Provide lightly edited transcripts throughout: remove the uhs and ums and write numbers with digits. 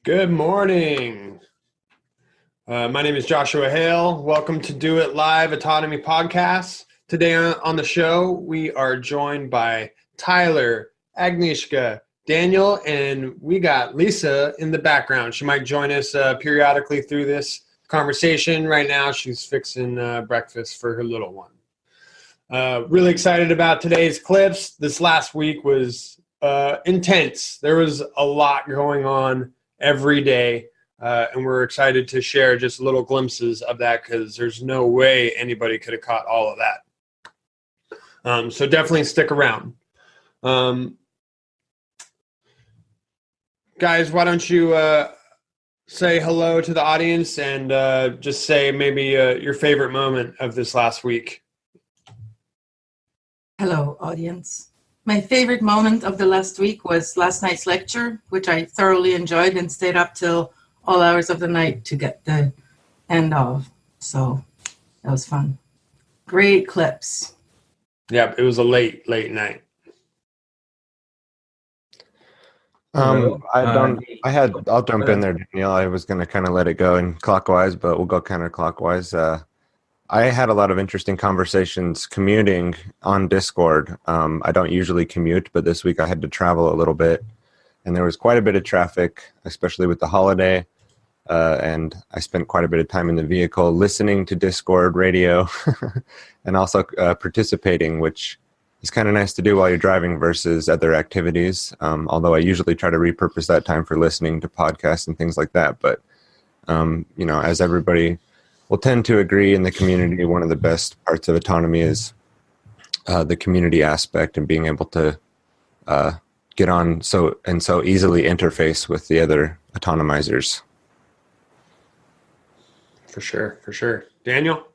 Good morning. My name is Joshua Hale. Welcome to Do It Live Autonomy Podcast. Today on the show, we are joined by Tyler, Agnieszka, Daniel, and we got Lisa in the background. She might join us periodically through this conversation. Right now, she's fixing breakfast for her little one. Really excited about today's clips. This last week was intense. There was a lot going on every day, and we're excited to share just little glimpses of that because there's no way anybody could have caught all of that. So definitely stick around. Guys, why don't you say hello to the audience and just say maybe your favorite moment of this last week. Hello, audience. My favorite moment of the last week was last night's lecture, which I thoroughly enjoyed and stayed up till all hours of the night to get the end of. So that was fun. Great clips. Yep, it was a late night. I'll jump in there, Danielle. I was going to kind of let it go in clockwise, but we'll go counterclockwise. I had a lot of interesting conversations commuting on Discord. I don't usually commute, but this week I had to travel a little bit, and there was quite a bit of traffic, especially with the holiday, and I spent quite a bit of time in the vehicle listening to Discord radio and also participating, which is kind of nice to do while you're driving versus other activities, although I usually try to repurpose that time for listening to podcasts and things like that. But, as everybody will tend to agree in the community, one of the best parts of autonomy is the community aspect and being able to get on so easily interface with the other autonomizers. For sure. Daniel?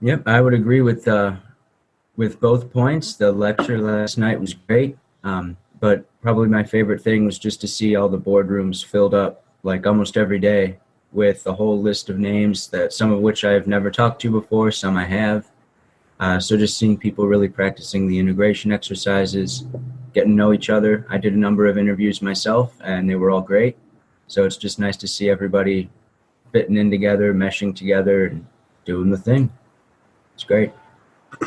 Yep, I would agree with both points. The lecture last night was great, but probably my favorite thing was just to see all the boardrooms filled up like almost every day with a whole list of names, that some of which I have never talked to before, some I have. So just seeing people really practicing the integration exercises, getting to know each other. I did a number of interviews myself, and they were all great. So it's just nice to see everybody fitting in together, meshing together, and doing the thing. It's great.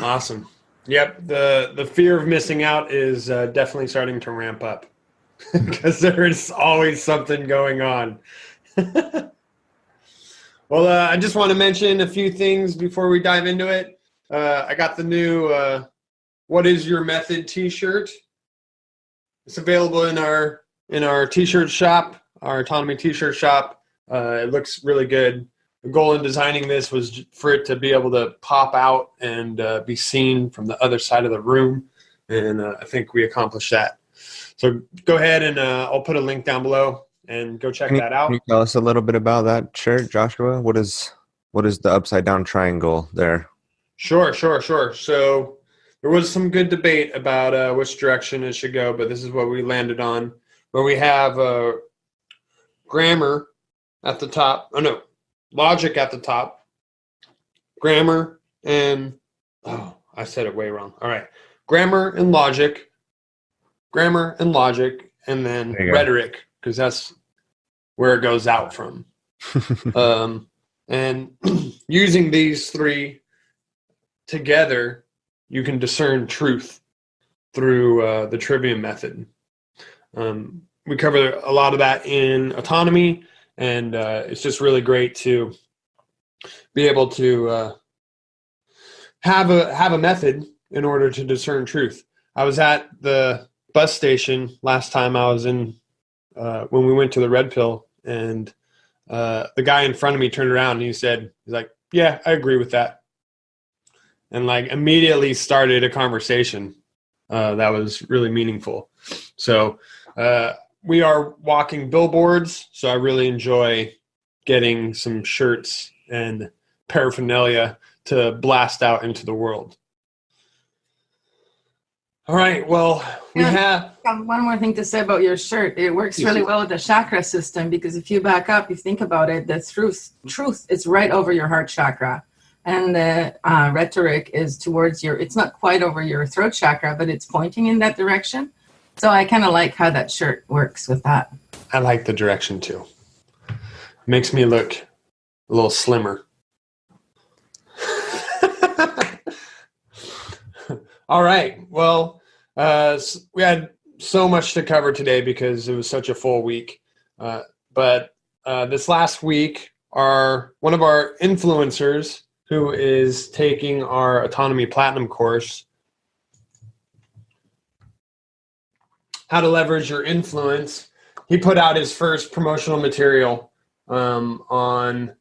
Awesome. Yep, the fear of missing out is definitely starting to ramp up because there's always something going on. Well, I just want to mention a few things before we dive into it. I got the new "What is Your Method" T-shirt. It's available in our T-shirt shop, our Autonomy T-shirt shop. It looks really good. The goal in designing this was for it to be able to pop out and be seen from the other side of the room, and I think we accomplished that. So go ahead and I'll put a link down below and go check that out. Can you tell us a little bit about that shirt, Joshua? What is the upside down triangle there? Sure. So there was some good debate about which direction it should go, but this is what we landed on. Where we have grammar at the top. Oh no, logic at the top. Grammar and I said it way wrong. All right, grammar and logic, and then rhetoric, because that's where it goes out from. And using these three together, you can discern truth through the trivium method. We cover a lot of that in autonomy, and it's just really great to be able to have a method in order to discern truth. I was at the bus station last time I was in when we went to the Red Pill, and the guy in front of me turned around and he's like, "Yeah, I agree with that," and like immediately started a conversation that was really meaningful. So we are walking billboards, so I really enjoy getting some shirts and paraphernalia to blast out into the world. All right, well, we have one more thing to say about your shirt. It works really well with the chakra system, because if you back up, you think about it, the truth is right over your heart chakra. And the rhetoric is towards it's not quite over your throat chakra, but it's pointing in that direction. So I kind of like how that shirt works with that. I like the direction too. Makes me look a little slimmer. All right. Well, we had so much to cover today because it was such a full week. But this last week, one of our influencers who is taking our Autonomy Platinum course, How to Leverage Your Influence, he put out his first promotional material on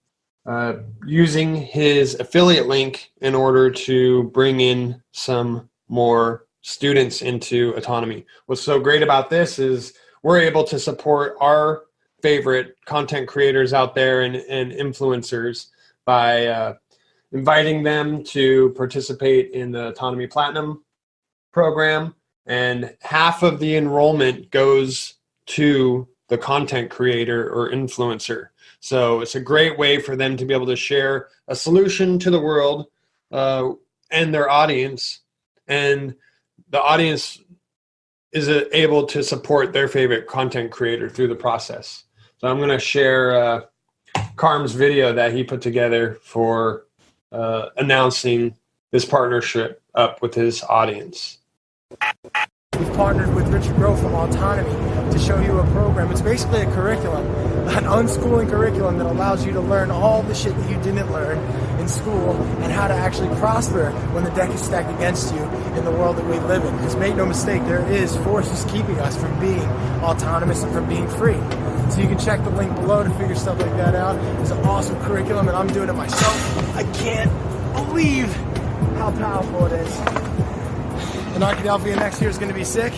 using his affiliate link in order to bring in some more students into Autonomy. What's so great about this is we're able to support our favorite content creators out there and influencers by inviting them to participate in the Autonomy Platinum program, and half of the enrollment goes to the content creator or influencer. So it's a great way for them to be able to share a solution to the world and their audience, and the audience is able to support their favorite content creator through the process. So I'm going to share Carm's video that he put together for announcing this partnership up with his audience. We've partnered with Richard Grove from Autonomy to show you a program. It's basically a curriculum, an unschooling curriculum that allows you to learn all the shit that you didn't learn in school and how to actually prosper when the deck is stacked against you in the world that we live in. Because make no mistake, there is forces keeping us from being autonomous and from being free. So you can check the link below to figure stuff like that out. It's an awesome curriculum and I'm doing it myself. I can't believe how powerful it is. And Arkadelphia next year is going to be sick.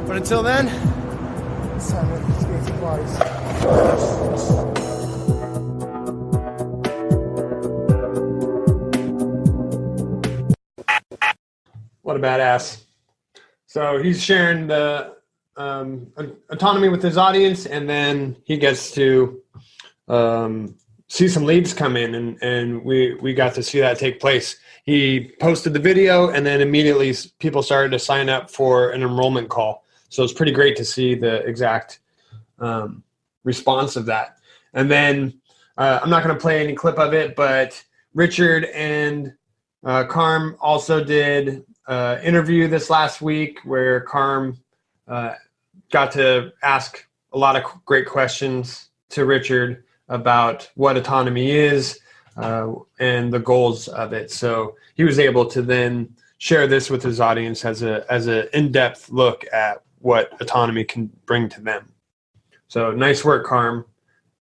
But until then, it's time to skate some parties. What a badass. So he's sharing the autonomy with his audience, and then he gets to see some leads come in, and we got to see that take place. He posted the video, and then immediately people started to sign up for an enrollment call. So it's pretty great to see the exact response of that. And then I'm not going to play any clip of it, but Richard and Carm also did an interview this last week where Carm got to ask a lot of great questions to Richard about what autonomy is and the goals of it. So he was able to then share this with his audience as an in-depth look at what autonomy can bring to them. So nice work, Carm,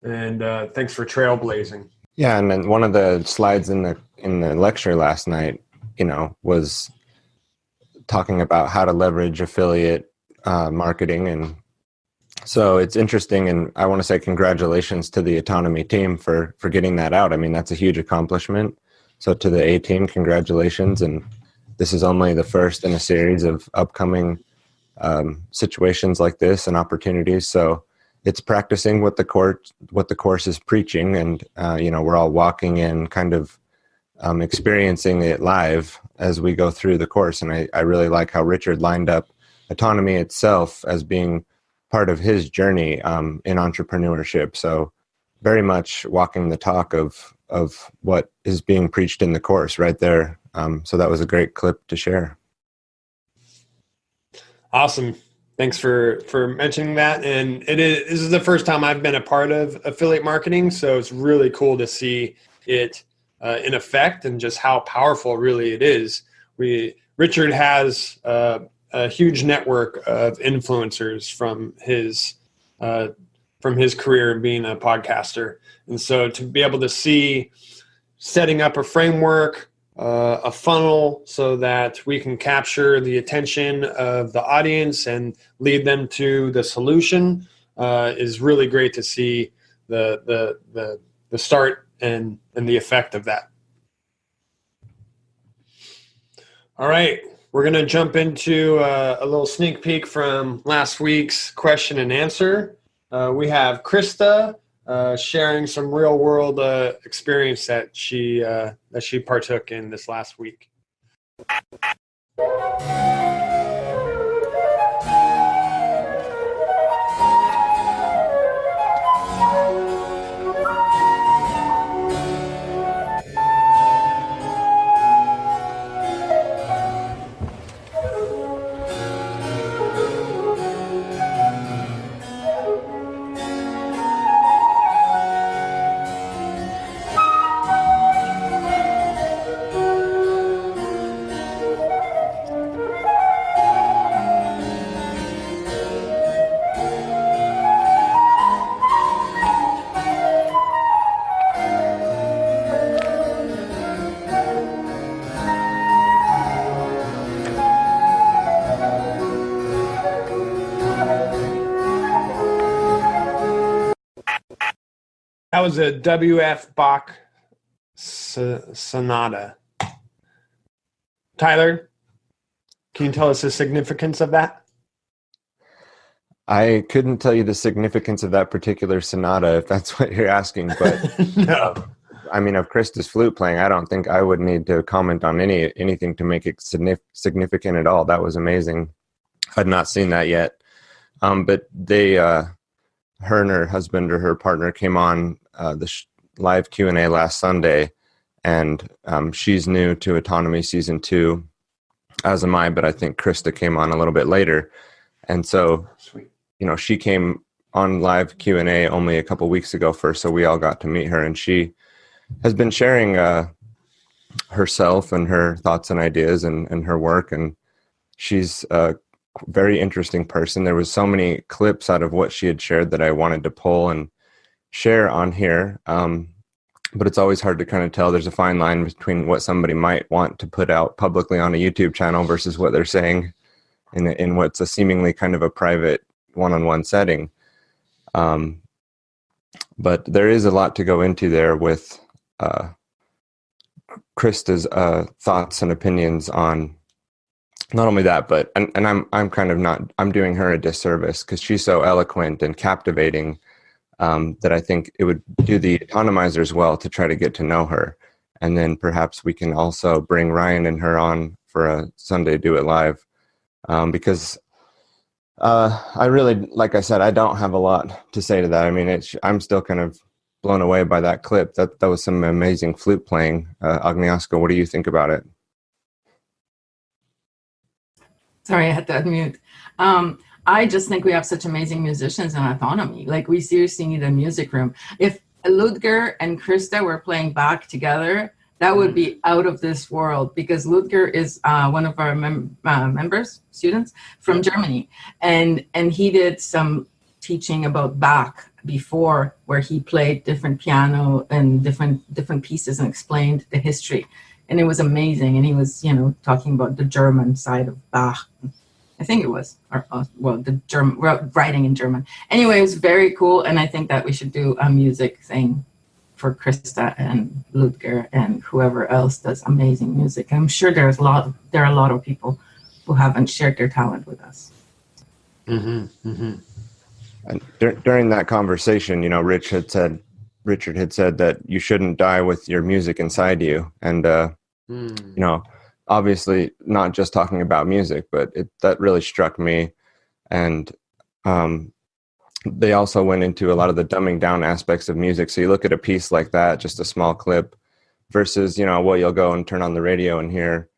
and thanks for trailblazing. Yeah, and then one of the slides in the lecture last night, was talking about how to leverage affiliate marketing, and so it's interesting, and I want to say congratulations to the Autonomy team for getting that out. I mean, that's a huge accomplishment. So to the A team, congratulations, and this is only the first in a series of upcoming situations like this and opportunities. So it's practicing what the course is preaching, and we're all walking in, kind of experiencing it live as we go through the course. And I really like how Richard lined up autonomy itself as being part of his journey in entrepreneurship. So very much walking the talk of what is being preached in the course right there. So that was a great clip to share. Awesome. Thanks for mentioning that. And this is the first time I've been a part of affiliate marketing, so it's really cool to see it in effect and just how powerful really it is. Richard has a huge network of influencers from his career being a podcaster, and so to be able to see setting up a framework, a funnel, so that we can capture the attention of the audience and lead them to the solution is really great to see the start and the effect of that. All right, we're going to jump into a little sneak peek from last week's question and answer. We have Krista sharing some real world experience that she partook in this last week. That was a W.F. Bach sonata. Tyler, can you tell us the significance of that? I couldn't tell you the significance of that particular sonata, if that's what you're asking, but No. I mean, of Krista's flute playing, I don't think I would need to comment on anything to make it significant at all. That was amazing. I'd not seen that yet. But they, her and her husband or her partner came on the live Q&A last Sunday, and she's new to Autonomy Season 2, as am I, but I think Krista came on a little bit later. And so, Sweet. you know, she came on live Q&A only a couple weeks ago first, so we all got to meet her, and she has been sharing herself and her thoughts and ideas and her work, and she's a very interesting person. There was so many clips out of what she had shared that I wanted to pull and share on here, but it's always hard to kind of tell. There's a fine line between what somebody might want to put out publicly on a YouTube channel versus what they're saying in what's a seemingly kind of a private one-on-one setting. But there is a lot to go into there with Krista's thoughts and opinions on not only that, but and I'm kind of not, I'm doing her a disservice because she's so eloquent and captivating that I think it would do the autonomizers well to try to get to know her. And then perhaps we can also bring Ryan and her on for a Sunday Do It Live, because I really, like I said, I don't have a lot to say to that. I mean, I'm still kind of blown away by that clip. That was some amazing flute playing. Agnieszka, what do you think about it? Sorry, I had to unmute. I just think we have such amazing musicians in Autonomy. Like, we seriously need a music room. If Ludger and Krista were playing Bach together, that would be out of this world, because Ludger is one of our members, students from Germany. And he did some teaching about Bach before, where he played different piano and different pieces and explained the history. And it was amazing. And he was, you know, talking about the German side of Bach. I think it was, or well, the German writing in German. Anyway, it was very cool. And I think that we should do a music thing for Krista and Ludger and whoever else does amazing music. I'm sure there are a lot of people who haven't shared their talent with us. Mm-hmm. Mm-hmm. And during that conversation, you know, Richard had said that you shouldn't die with your music inside you. And, you know, obviously not just talking about music, but that really struck me. And they also went into a lot of the dumbing down aspects of music. So you look at a piece like that, just a small clip, versus, you know, what you'll go and turn on the radio and hear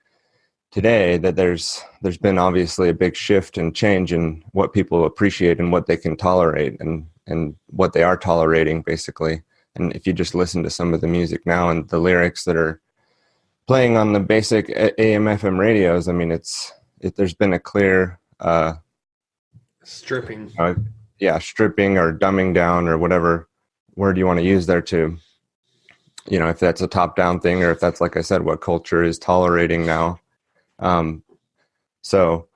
today, that there's been obviously a big shift and change in what people appreciate and what they can tolerate and what they are tolerating, basically. And if you just listen to some of the music now and the lyrics that are playing on the basic AM FM radios, I mean, there's been a clear Stripping. Stripping or dumbing down, or whatever word you want to use there, to, you know, if that's a top down thing, or if that's, like I said, what culture is tolerating now. So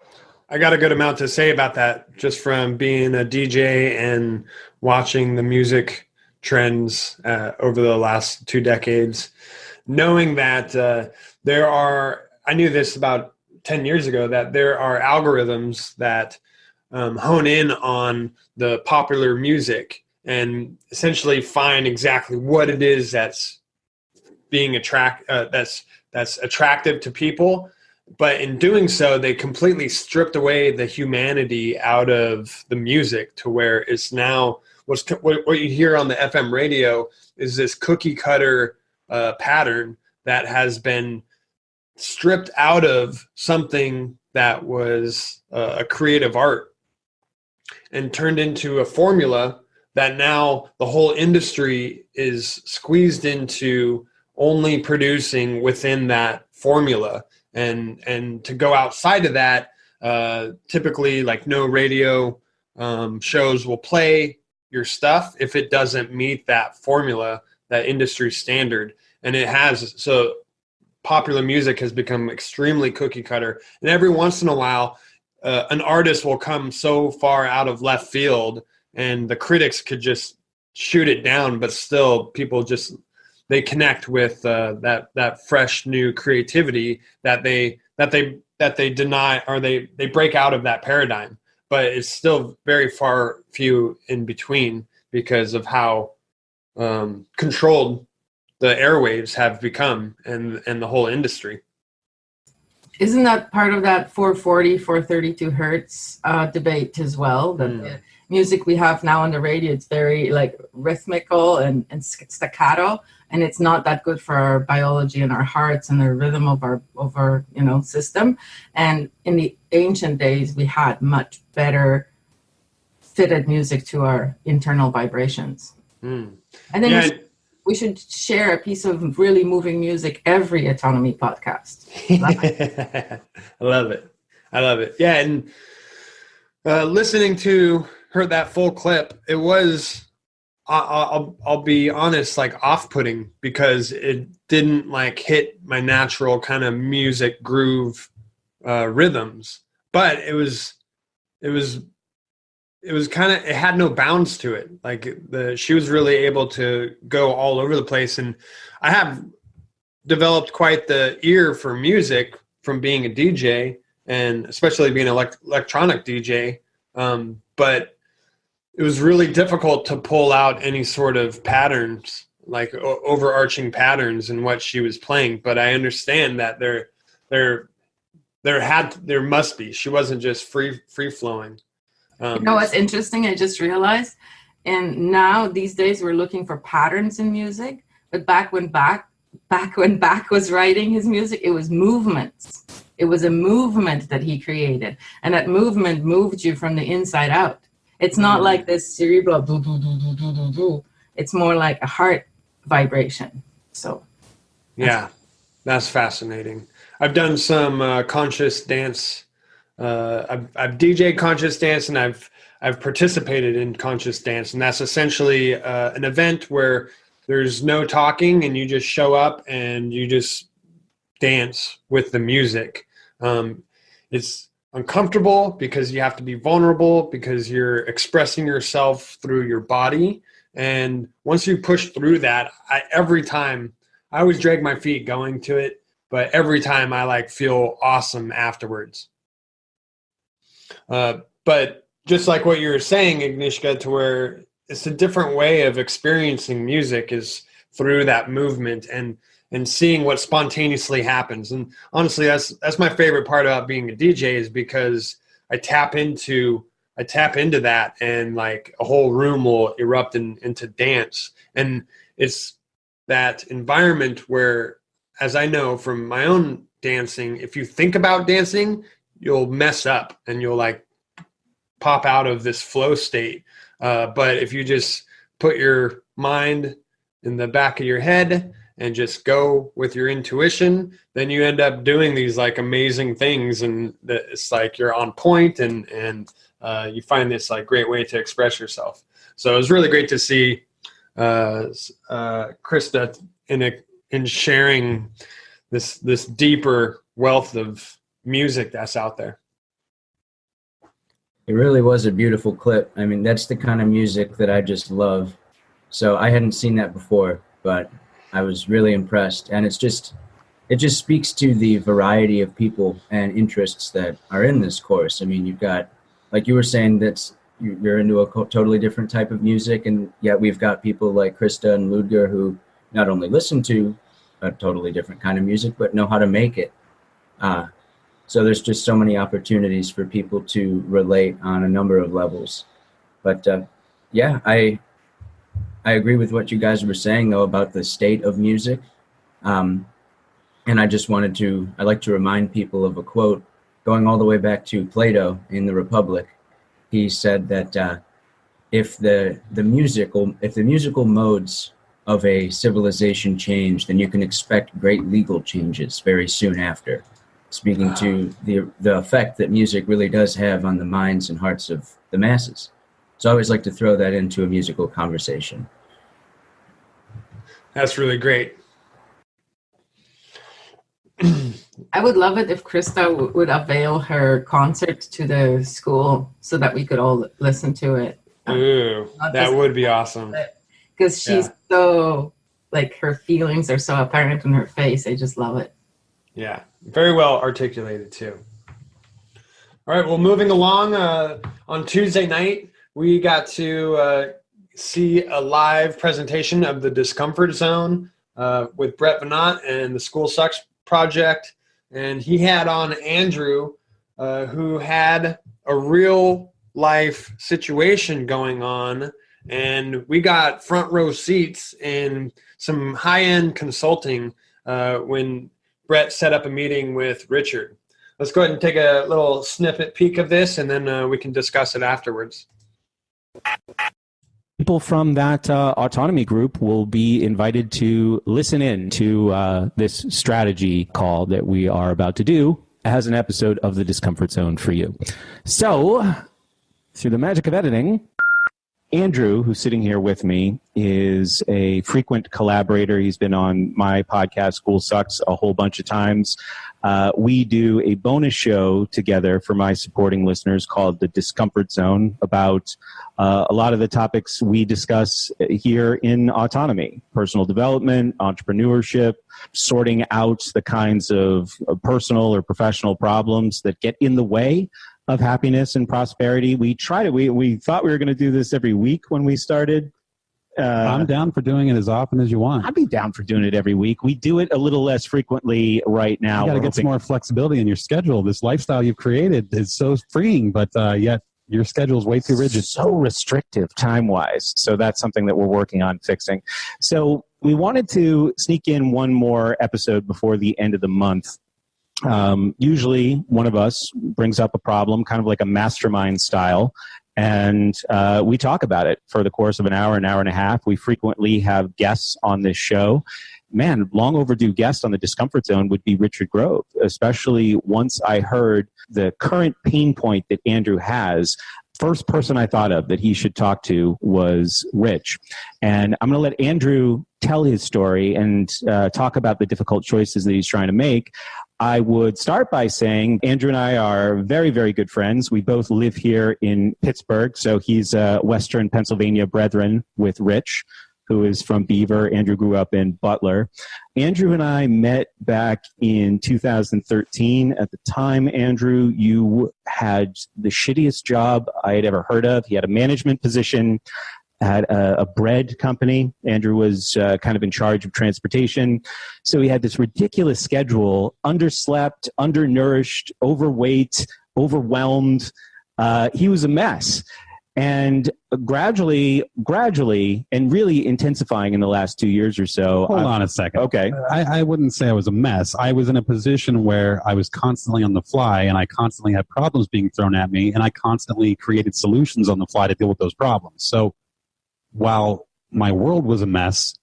I got a good amount to say about that, just from being a DJ and watching the music trends over the last 2 decades, knowing that I knew this about 10 years ago, that there are algorithms that hone in on the popular music and essentially find exactly what it is that's being that's attractive to people. But in doing so, they completely stripped away the humanity out of the music, to where it's now what you hear on the FM radio is this cookie cutter pattern that has been stripped out of something that was a creative art and turned into a formula that now the whole industry is squeezed into only producing within that formula. And to go outside of that, typically, like, no radio shows will play your stuff if it doesn't meet that formula, that industry standard. And it has, so popular music has become extremely cookie cutter. And every once in a while, an artist will come so far out of left field, and the critics could just shoot it down, but still people just, they connect with that fresh new creativity that they deny, or they break out of that paradigm. But it's still very far few in between because of how controlled the airwaves have become, and the whole industry. Isn't that part of that 440, 432 hertz debate as well? That the music we have now on the radio, it's very like rhythmical and staccato, and it's not that good for our biology and our hearts and the rhythm of our system. And in the ancient days, we had much better fitted music to our internal vibrations. And then we should share a piece of really moving music every Autonomy podcast. I love it. Yeah, and listening to her, that full clip, it was, I'll be honest, like off-putting, because it didn't like hit my natural kind of music groove rhythms, but it was kind of, it had no bounds to it. Like she was really able to go all over the place. And I have developed quite the ear for music from being a DJ, and especially being an electronic DJ. But it was really difficult to pull out any sort of patterns, like overarching patterns in what she was playing. But I understand that there must be. She wasn't just free flowing. You know what's interesting? I just realized, and now these days we're looking for patterns in music. But back when Bach was writing his music, it was movements. It was a movement that he created, and that movement moved you from the inside out. It's not like this cerebral do do do do do do do. It's more like a heart vibration. So yeah, that's fascinating. I've done some conscious dance. I've DJed conscious dance, and I've participated in conscious dance, and that's essentially an event where there's no talking, and you just show up and you just dance with the music. It's uncomfortable because you have to be vulnerable, because you're expressing yourself through your body. And once you push through that, every time I always drag my feet going to it, but every time I like feel awesome afterwards. But just like what you were saying, Agnieszka, to where it's a different way of experiencing music is through that movement and seeing what spontaneously happens. And honestly, that's my favorite part about being a DJ, is because I tap into that, and like a whole room will erupt into dance. And it's that environment where, as I know from my own dancing, if you think about dancing, you'll mess up and you'll like pop out of this flow state. But if you just put your mind in the back of your head and just go with your intuition, then you end up doing these like amazing things, and it's like you're on point, and you find this like great way to express yourself. So it was really great to see Krista in sharing this deeper wealth of music that's out there. It really was a beautiful clip. I mean, that's the kind of music that I just love. So I hadn't seen that before, but I was really impressed. And it just speaks to the variety of people and interests that are in this course. I mean, you've got, like you were saying, you're into a totally different type of music, and yet we've got people like Krista and Ludger who not only listen to a totally different kind of music, but know how to make it. So there's just so many opportunities for people to relate on a number of levels. But yeah, I agree with what you guys were saying, though, about the state of music. And I'd like to remind people of a quote going all the way back to Plato in the Republic. He said that if the musical modes of a civilization change, then you can expect great legal changes very soon after. Speaking to the effect that music really does have on the minds and hearts of the masses. So I always like to throw that into a musical conversation. That's really great. I would love it if Krista would avail her concert to the school so that we could all listen to it. Ooh, that would be awesome. because she's so, like, her feelings are so apparent in her face. I just love it. Yeah, very well articulated too. All right, well, moving along, on Tuesday night, we got to see a live presentation of the Discomfort Zone with Brett Venant and the School Sucks Project. And he had on Andrew, who had a real life situation going on. And we got front row seats and some high-end consulting when Brett set up a meeting with Richard. Let's go ahead and take a little snippet peek of this, and then we can discuss it afterwards. People from that autonomy group will be invited to listen in to this strategy call that we are about to do as an episode of the Discomfort Zone for you. So, through the magic of editing, Andrew, who's sitting here with me, is a frequent collaborator. He's been on my podcast, School Sucks, a whole bunch of times. We do a bonus show together for my supporting listeners called The Discomfort Zone about a lot of the topics we discuss here in autonomy: personal development, entrepreneurship, sorting out the kinds of personal or professional problems that get in the way of happiness and prosperity. We thought we were going to do this every week when we started. I'm down for doing it as often as you want. I'd be down for doing it every week. We do it a little less frequently right now. You got to get some more flexibility in your schedule. This lifestyle you've created is so freeing, but yet your schedule is way too rigid. So restrictive time-wise. So that's something that we're working on fixing. So we wanted to sneak in one more episode before the end of the month. Usually one of us brings up a problem, kind of like a mastermind style, and we talk about it for the course of an hour and a half. We frequently have guests on this show. Man, long overdue guest on the Discomfort Zone would be Richard Grove, especially once I heard the current pain point that Andrew has. First person I thought of that he should talk to was Rich. And I'm going to let Andrew tell his story and talk about the difficult choices that he's trying to make. I would start by saying Andrew and I are very, very good friends. We both live here in Pittsburgh, so he's a Western Pennsylvania brethren with Rich, who is from Beaver. Andrew grew up in Butler. Andrew and I met back in 2013. At the time, Andrew, you had the shittiest job I had ever heard of. He had a management position at a bread company. Andrew was kind of in charge of transportation. So he had this ridiculous schedule, underslept, undernourished, overweight, overwhelmed. He was a mess. And gradually, and really intensifying in the last 2 years or so. Hold on a second. Okay. I wouldn't say I was a mess. I was in a position where I was constantly on the fly, and I constantly had problems being thrown at me, and I constantly created solutions on the fly to deal with those problems. So while my world was a mess,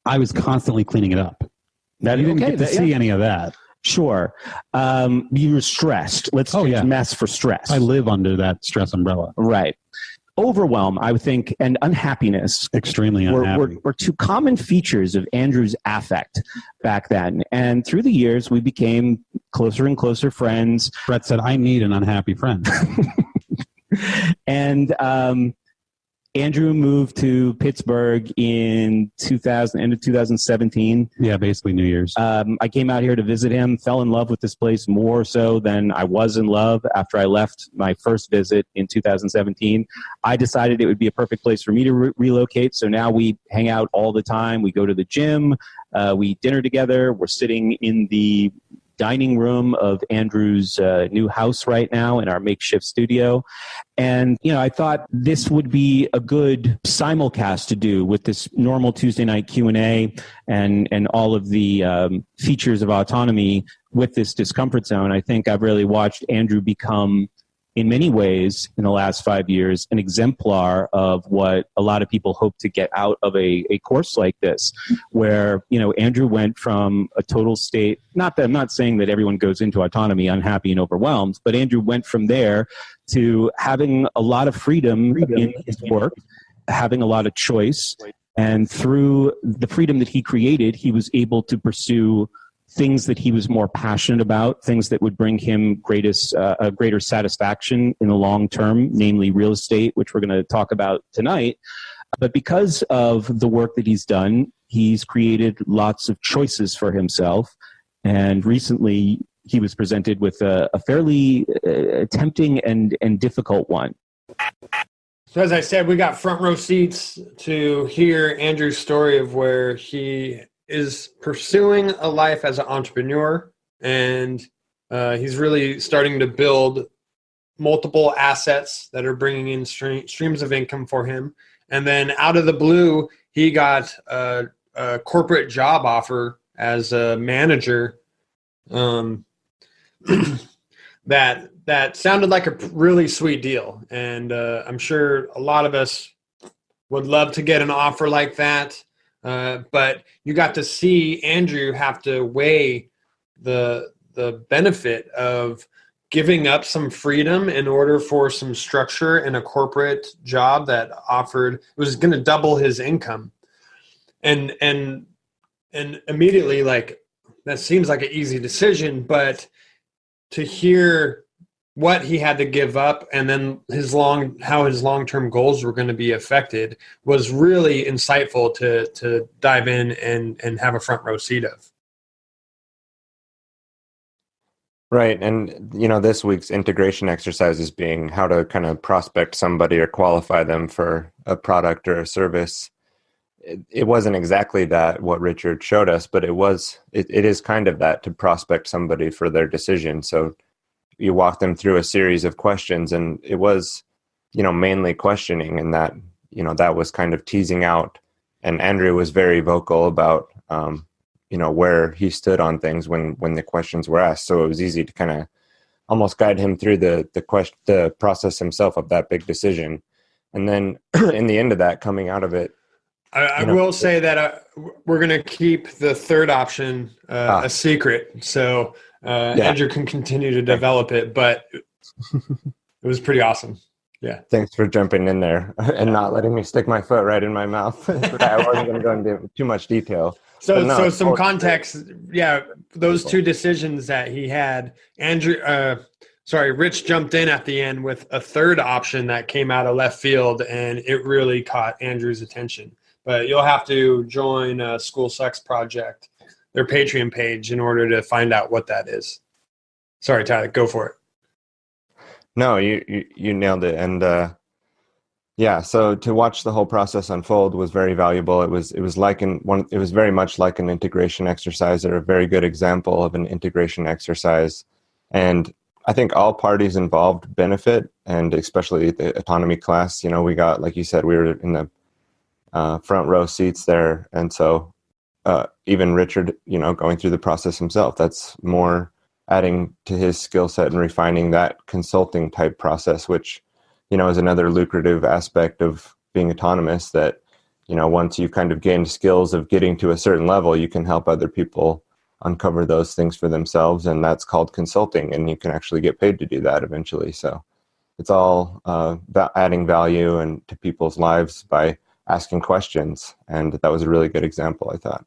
I was constantly cleaning it up. You didn't get to see any of that. Sure. You were stressed. Let's change mess for stress. I live under that stress umbrella. Right. Overwhelm, I would think, and unhappiness. Extremely unhappy. Were two common features of Andrew's affect back then. And through the years, we became closer and closer friends. Brett said, I need an unhappy friend. And Andrew moved to Pittsburgh in end of 2017. Yeah, basically New Year's. I came out here to visit him, fell in love with this place more so than I was in love after I left my first visit in 2017. I decided it would be a perfect place for me to relocate, so now we hang out all the time. We go to the gym, we eat dinner together. We're sitting in the dining room of Andrew's new house right now in our makeshift studio. And, I thought this would be a good simulcast to do with this normal Tuesday night Q&A and all of the features of autonomy with this Discomfort Zone. I think I've really watched Andrew become, in many ways, in the last 5 years, an exemplar of what a lot of people hope to get out of a course like this, where, Andrew went from a total state, not that I'm not saying that everyone goes into autonomy unhappy and overwhelmed, but Andrew went from there to having a lot of freedom in his work, having a lot of choice, and through the freedom that he created, he was able to pursue things that he was more passionate about, things that would bring him greater satisfaction in the long term, namely real estate, which we're going to talk about tonight. But because of the work that he's done, he's created lots of choices for himself. And recently, he was presented with a fairly tempting and difficult one. So as I said, we got front row seats to hear Andrew's story of where he is pursuing a life as an entrepreneur, and he's really starting to build multiple assets that are bringing in streams of income for him. And then out of the blue, he got a corporate job offer as a manager that sounded like a really sweet deal. And I'm sure a lot of us would love to get an offer like that. But you got to see Andrew have to weigh the benefit of giving up some freedom in order for some structure in a corporate job that offered, it was going to double his income. And immediately, like, that seems like an easy decision, but to hear what he had to give up and then how his long-term goals were going to be affected was really insightful to dive in and have a front row seat of. Right. And, this week's integration exercise is being how to kind of prospect somebody or qualify them for a product or a service. It wasn't exactly that, what Richard showed us, but it is kind of that, to prospect somebody for their decision. So you walk them through a series of questions, and it was, mainly questioning, and that, that was kind of teasing out. And Andrew was very vocal about, where he stood on things when the questions were asked. So it was easy to kind of almost guide him through the process himself of that big decision. And then in the end of that, coming out of it, I will say that we're going to keep the third option a secret. So Andrew can continue to develop it, but it was pretty awesome. Yeah. Thanks for jumping in there and not letting me stick my foot right in my mouth. I wasn't going to go into too much detail. So some context. Yeah. Those two decisions that he had, Rich jumped in at the end with a third option that came out of left field, and it really caught Andrew's attention. But you'll have to join School Sucks Project, their Patreon page, in order to find out what that is. Sorry, Tyler, go for it. No, you nailed it. And so to watch the whole process unfold was very valuable. It was very much like an integration exercise, or a very good example of an integration exercise. And I think all parties involved benefit, and especially the autonomy class. We got, like you said, we were in the front row seats there. And so even Richard, going through the process himself, that's more adding to his skill set and refining that consulting type process, which, is another lucrative aspect of being autonomous, that, once you kind of gain skills of getting to a certain level, you can help other people uncover those things for themselves. And that's called consulting, and you can actually get paid to do that eventually. So it's all about adding value and to people's lives by asking questions. And that was a really good example, I thought.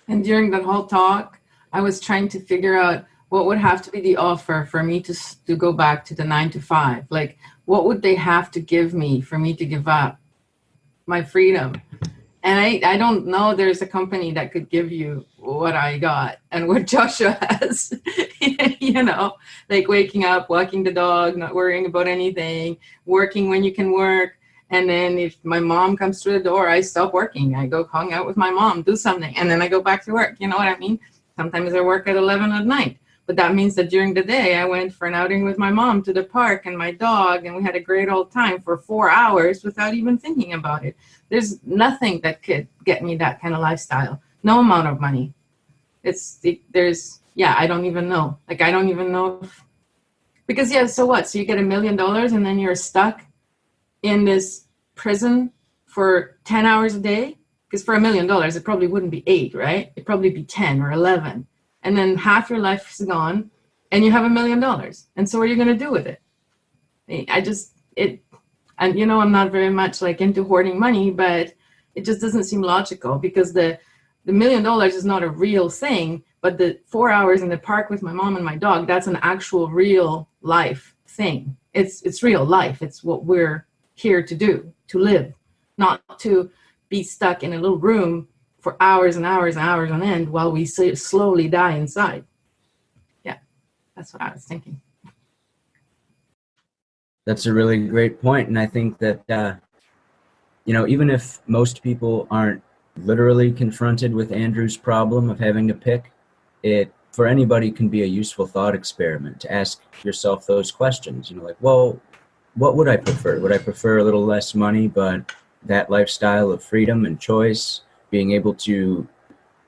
And during that whole talk, I was trying to figure out what would have to be the offer for me to go back to the 9 to 5. Like, what would they have to give me for me to give up my freedom? And I don't know there's a company that could give you what I got and what Joshua has. Like waking up, walking the dog, not worrying about anything, working when you can work. And then if my mom comes through the door, I stop working. I go hang out with my mom, do something, and then I go back to work. You know what I mean? Sometimes I work at 11 at night. But that means that during the day, I went for an outing with my mom to the park and my dog, and we had a great old time for 4 hours without even thinking about it. There's nothing that could get me that kind of lifestyle. No amount of money. I don't even know. Like, I don't even know because so what? So you get $1 million and then you're stuck in this prison for 10 hours a day? Because for $1 million, it probably wouldn't be 8, right? It'd probably be 10 or 11. And then half your life is gone and you have $1 million. And so what are you going to do with it? I'm not very much like into hoarding money, but it just doesn't seem logical, because the $1 million is not a real thing, but the 4 hours in the park with my mom and my dog, that's an actual real life thing. It's real life. It's what we're here to do, to live, not to be stuck in a little room for hours and hours and hours on end while we slowly die inside. Yeah, that's what I was thinking. That's a really great point. And I think that, even if most people aren't literally confronted with Andrew's problem of having to pick, it for anybody can be a useful thought experiment to ask yourself those questions. Like, well, what would I prefer? Would I prefer a little less money, but that lifestyle of freedom and choice, being able to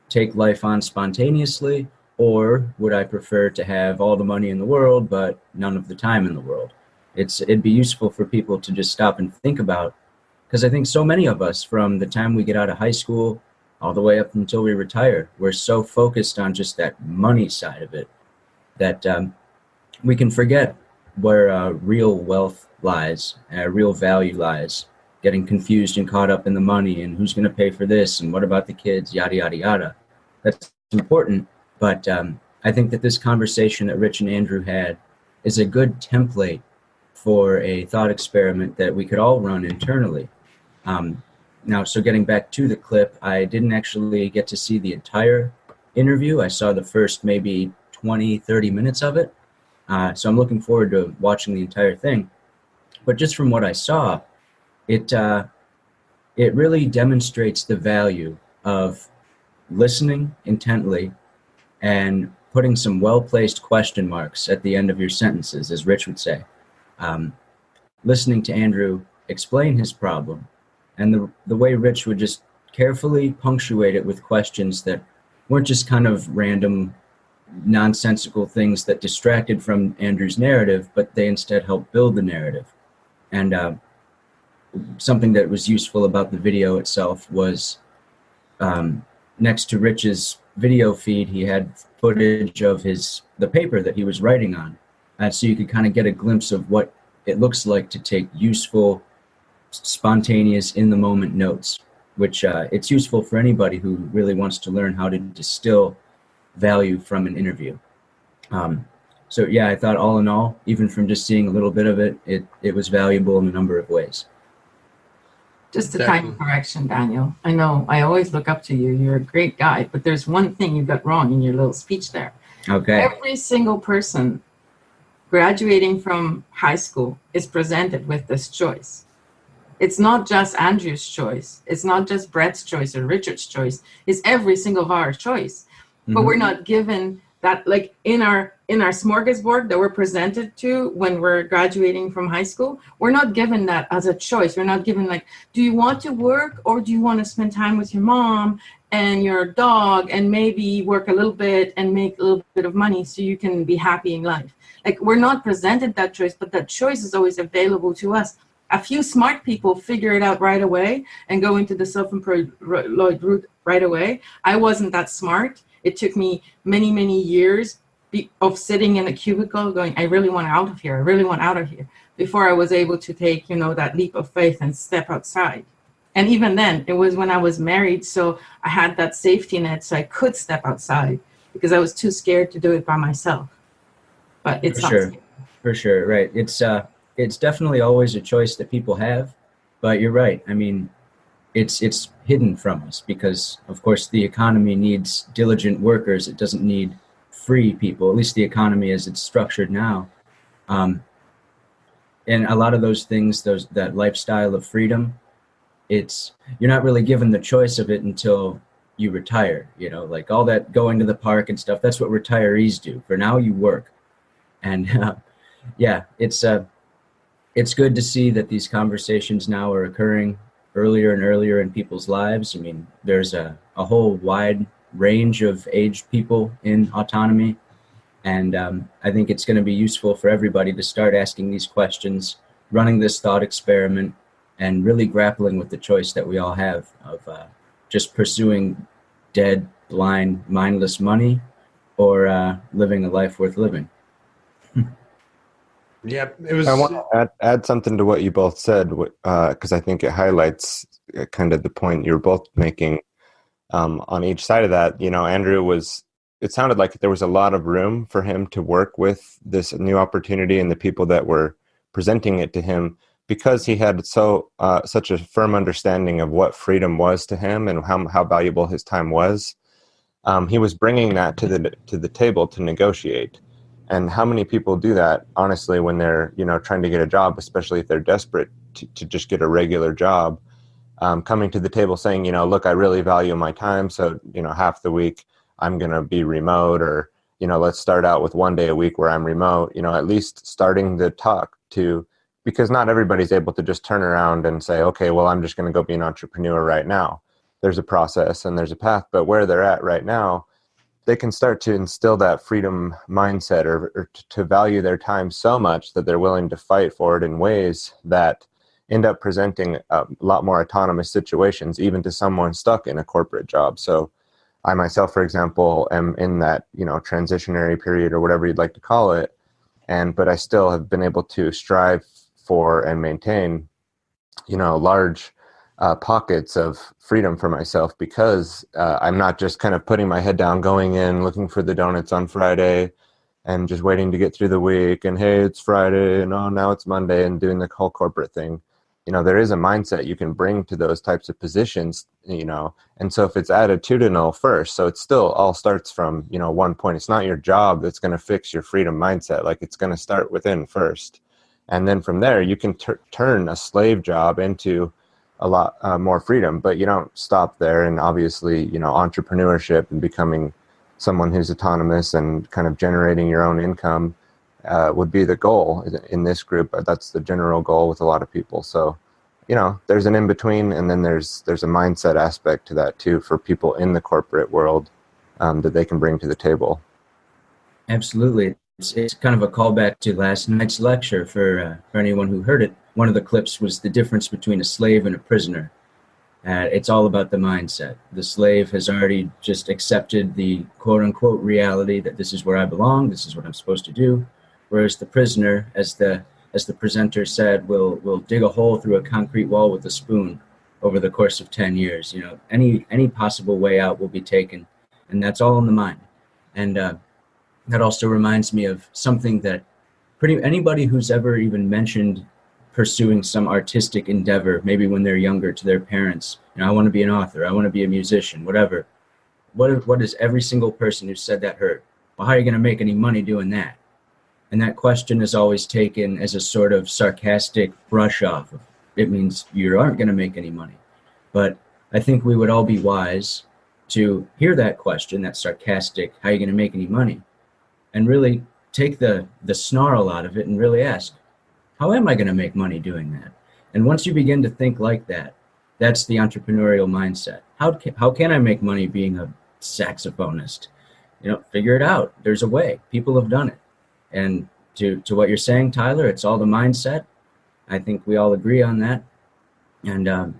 take life on spontaneously? Or would I prefer to have all the money in the world, but none of the time in the world? It'd be useful for people to just stop and think about, because I think so many of us, from the time we get out of high school all the way up until we retire, we're so focused on just that money side of it that we can forget where real wealth lies, real value lies, getting confused and caught up in the money and who's going to pay for this and what about the kids, yada, yada, yada. That's important, but I think that this conversation that Rich and Andrew had is a good template for a thought experiment that we could all run internally. Now, so getting back to the clip, I didn't actually get to see the entire interview. I saw the first maybe 20, 30 minutes of it. So I'm looking forward to watching the entire thing. But just from what I saw, it really demonstrates the value of listening intently and putting some well-placed question marks at the end of your sentences, as Rich would say. Listening to Andrew explain his problem, and the way Rich would just carefully punctuate it with questions that weren't just kind of random, nonsensical things that distracted from Andrew's narrative, but they instead helped build the narrative. And something that was useful about the video itself was next to Rich's video feed, he had footage of the paper that he was writing on. So you could kind of get a glimpse of what it looks like to take useful, spontaneous, in-the-moment notes, which it's useful for anybody who really wants to learn how to distill value from an interview. So yeah, I thought all in all, even from just seeing a little bit of it, it was valuable in a number of ways. Just a tiny correction, Daniel. I know I always look up to you. You're a great guy, but there's one thing you got wrong in your little speech there. Okay. Every single person graduating from high school is presented with this choice. It's not just Andrew's choice. It's not just Brett's choice or Richard's choice. It's every single of our choice. Mm-hmm. But we're not given that, like in our smorgasbord that we're presented to when we're graduating from high school, we're not given that as a choice. We're not given like, do you want to work or do you want to spend time with your mom and your dog and maybe work a little bit and make a little bit of money so you can be happy in life? Like, we're not presented that choice, but that choice is always available to us. A few smart people figure it out right away and go into the self-employed route right away. I wasn't that smart. It took me many, many years of sitting in a cubicle going, I really want out of here. I really want out of here, before I was able to take, that leap of faith and step outside. And even then, it was when I was married, so I had that safety net so I could step outside because I was too scared to do it by myself. But it's For sure, right. It's definitely always a choice that people have, but you're right. I mean, it's hidden from us because, of course, the economy needs diligent workers. It doesn't need free people, at least the economy as it's structured now. And a lot of those things, that lifestyle of freedom, you're not really given the choice of it until you retire, like all that going to the park and stuff. That's what retirees do. For now, you work. And yeah, it's good to see that these conversations now are occurring earlier and earlier in people's lives. I mean, there's a whole wide range of aged people in autonomy. And I think it's going to be useful for everybody to start asking these questions, running this thought experiment, and really grappling with the choice that we all have of just pursuing dead, blind, mindless money or living a life worth living. Yeah, it was. I want to add something to what you both said, because I think it highlights kind of the point you're both making on each side of that. Andrew it sounded like there was a lot of room for him to work with this new opportunity and the people that were presenting it to him, because he had such a firm understanding of what freedom was to him and how valuable his time was, he was bringing that to the table to negotiate. And how many people do that, honestly, when they're trying to get a job, especially if they're desperate to just get a regular job, coming to the table saying, look, I really value my time, so half the week I'm going to be remote, or let's start out with one day a week where I'm remote. At least starting the talk to, because not everybody's able to just turn around and say, okay, well, I'm just going to go be an entrepreneur right now. There's a process and there's a path, but where they're at right now, they can start to instill that freedom mindset or to value their time so much that they're willing to fight for it in ways that end up presenting a lot more autonomous situations, even to someone stuck in a corporate job. So I myself, for example, am in that, transitionary period or whatever you'd like to call it. But I still have been able to strive for and maintain, large pockets of freedom for myself, because I'm not just kind of putting my head down, going in, looking for the donuts on Friday and just waiting to get through the week. And hey, it's Friday and oh, now it's Monday, and doing the whole corporate thing. There is a mindset you can bring to those types of positions, and so if it's attitudinal first, so it still all starts from, one point. It's not your job that's going to fix your freedom mindset. Like, it's going to start within first. And then from there, you can turn a slave job into a lot more freedom, but you don't stop there. And obviously, entrepreneurship and becoming someone who's autonomous and kind of generating your own income would be the goal in this group. That's the general goal with a lot of people. So, there's an in-between, and then there's a mindset aspect to that too for people in the corporate world that they can bring to the table. Absolutely. It's kind of a callback to last night's lecture for anyone who heard it. One of the clips was the difference between a slave and a prisoner. It's all about the mindset. The slave has already just accepted the quote-unquote reality that this is where I belong, this is what I'm supposed to do. Whereas the prisoner, as the presenter said, will dig a hole through a concrete wall with a spoon over the course of 10 years. Any possible way out will be taken, and that's all in the mind. And that also reminds me of something that anybody who's ever even mentioned pursuing some artistic endeavor, maybe when they're younger, to their parents, I want to be an author, I want to be a musician, whatever. What is every single person who said that heard? Well, how are you going to make any money doing that? And that question is always taken as a sort of sarcastic brush off. It means you aren't going to make any money. But I think we would all be wise to hear that question, that sarcastic, how are you going to make any money? And really take the snarl out of it and really ask, how am I going to make money doing that? And once you begin to think like that, that's the entrepreneurial mindset. How can I make money being a saxophonist? Figure it out. There's a way. People have done it. And to what you're saying, Tyler, it's all the mindset. I think we all agree on that. And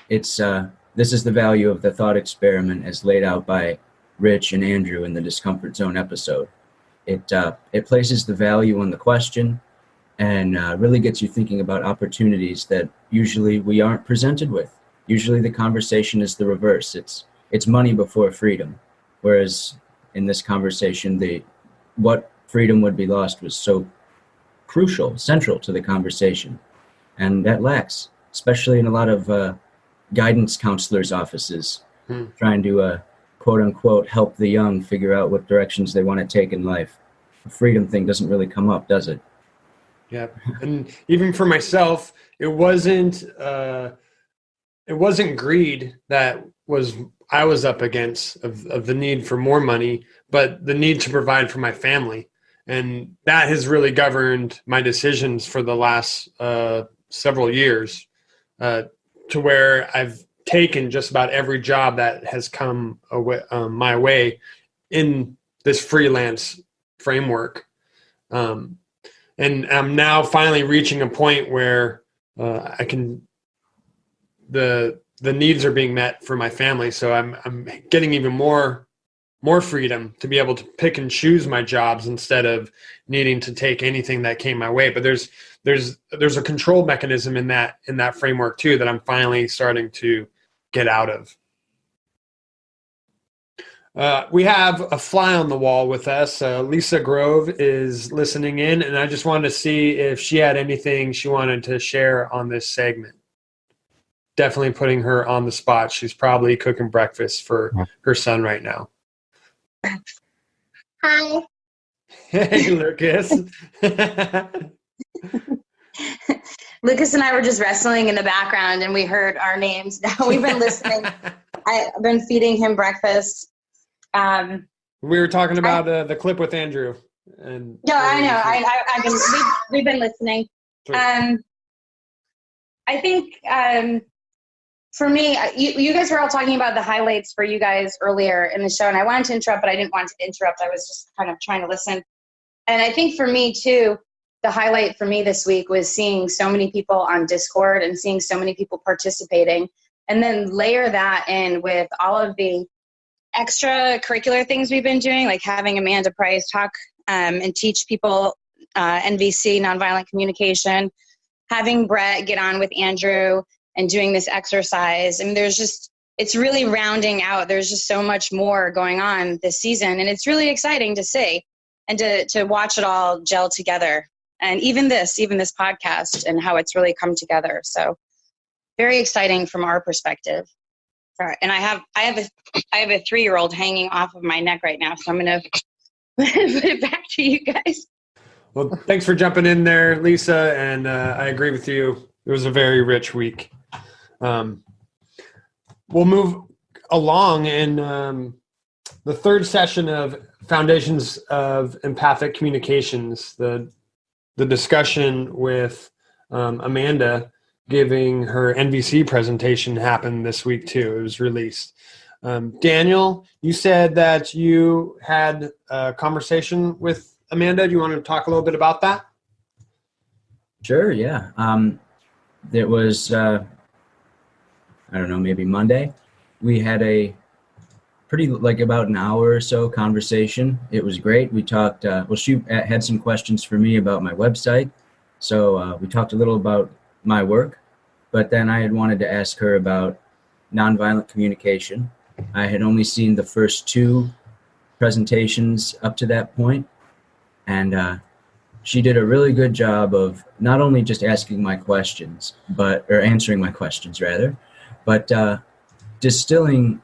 this is the value of the thought experiment as laid out by Rich and Andrew in the Discomfort Zone episode. It places the value on the question and really gets you thinking about opportunities that usually we aren't presented with. Usually the conversation is the reverse. It's money before freedom. Whereas in this conversation, what freedom would be lost was so crucial, central to the conversation. And that lacks, especially in a lot of guidance counselors' offices, trying to quote unquote help the young figure out what directions they want to take in life. The freedom thing doesn't really come up, does it? Yeah. And even for myself, it wasn't greed that I was up against of the need for more money, but the need to provide for my family. And that has really governed my decisions for the last several years, to where I've taken just about every job that has come my way in this freelance framework. And I'm now finally reaching a point where the needs are being met for my family. So I'm getting even more freedom to be able to pick and choose my jobs instead of needing to take anything that came my way. But there's a control mechanism in that framework too that I'm finally starting to get out of. We have a fly on the wall with us. Lisa Grove is listening in, and I just wanted to see if she had anything she wanted to share on this segment. Definitely putting her on the spot. She's probably cooking breakfast for her son right now. Hi. Hey, Lucas. Lucas and I were just wrestling in the background and we heard our names. Now we've been listening. I've been feeding him breakfast. We were talking about the clip with Andrew. And no, I know. We've been listening. I think for me, you guys were all talking about the highlights for you guys earlier in the show, and I wanted to interrupt, but I didn't want to interrupt. I was just kind of trying to listen. And I think for me too, the highlight for me this week was seeing so many people on Discord and seeing so many people participating, and then layer that in with all of the extracurricular things we've been doing, like having Amanda Price talk and teach people NVC, nonviolent communication, having Brett get on with Andrew and doing this exercise. I mean, it's really rounding out. There's just so much more going on this season, and it's really exciting to see and to watch it all gel together. And even this podcast and how it's really come together. So very exciting from our perspective. And I have a 3-year-old hanging off of my neck right now, so I'm gonna put it back to you guys. Well, thanks for jumping in there, Lisa, and I agree with you. It was a very rich week. We'll move along in the third session of Foundations of Empathic Communications, the discussion with Amanda giving her NVC presentation happened this week too. It was released. Daniel, you said that you had a conversation with Amanda. Do you want to talk a little bit about that? Sure, yeah. It was, I don't know, maybe Monday. We had a pretty, about an hour or so conversation. It was great. We talked, she had some questions for me about my website. So we talked a little about my work, but then I had wanted to ask her about nonviolent communication. I had only seen the first 2 presentations up to that point, and she did a really good job of not only just asking my questions, or answering my questions rather, but distilling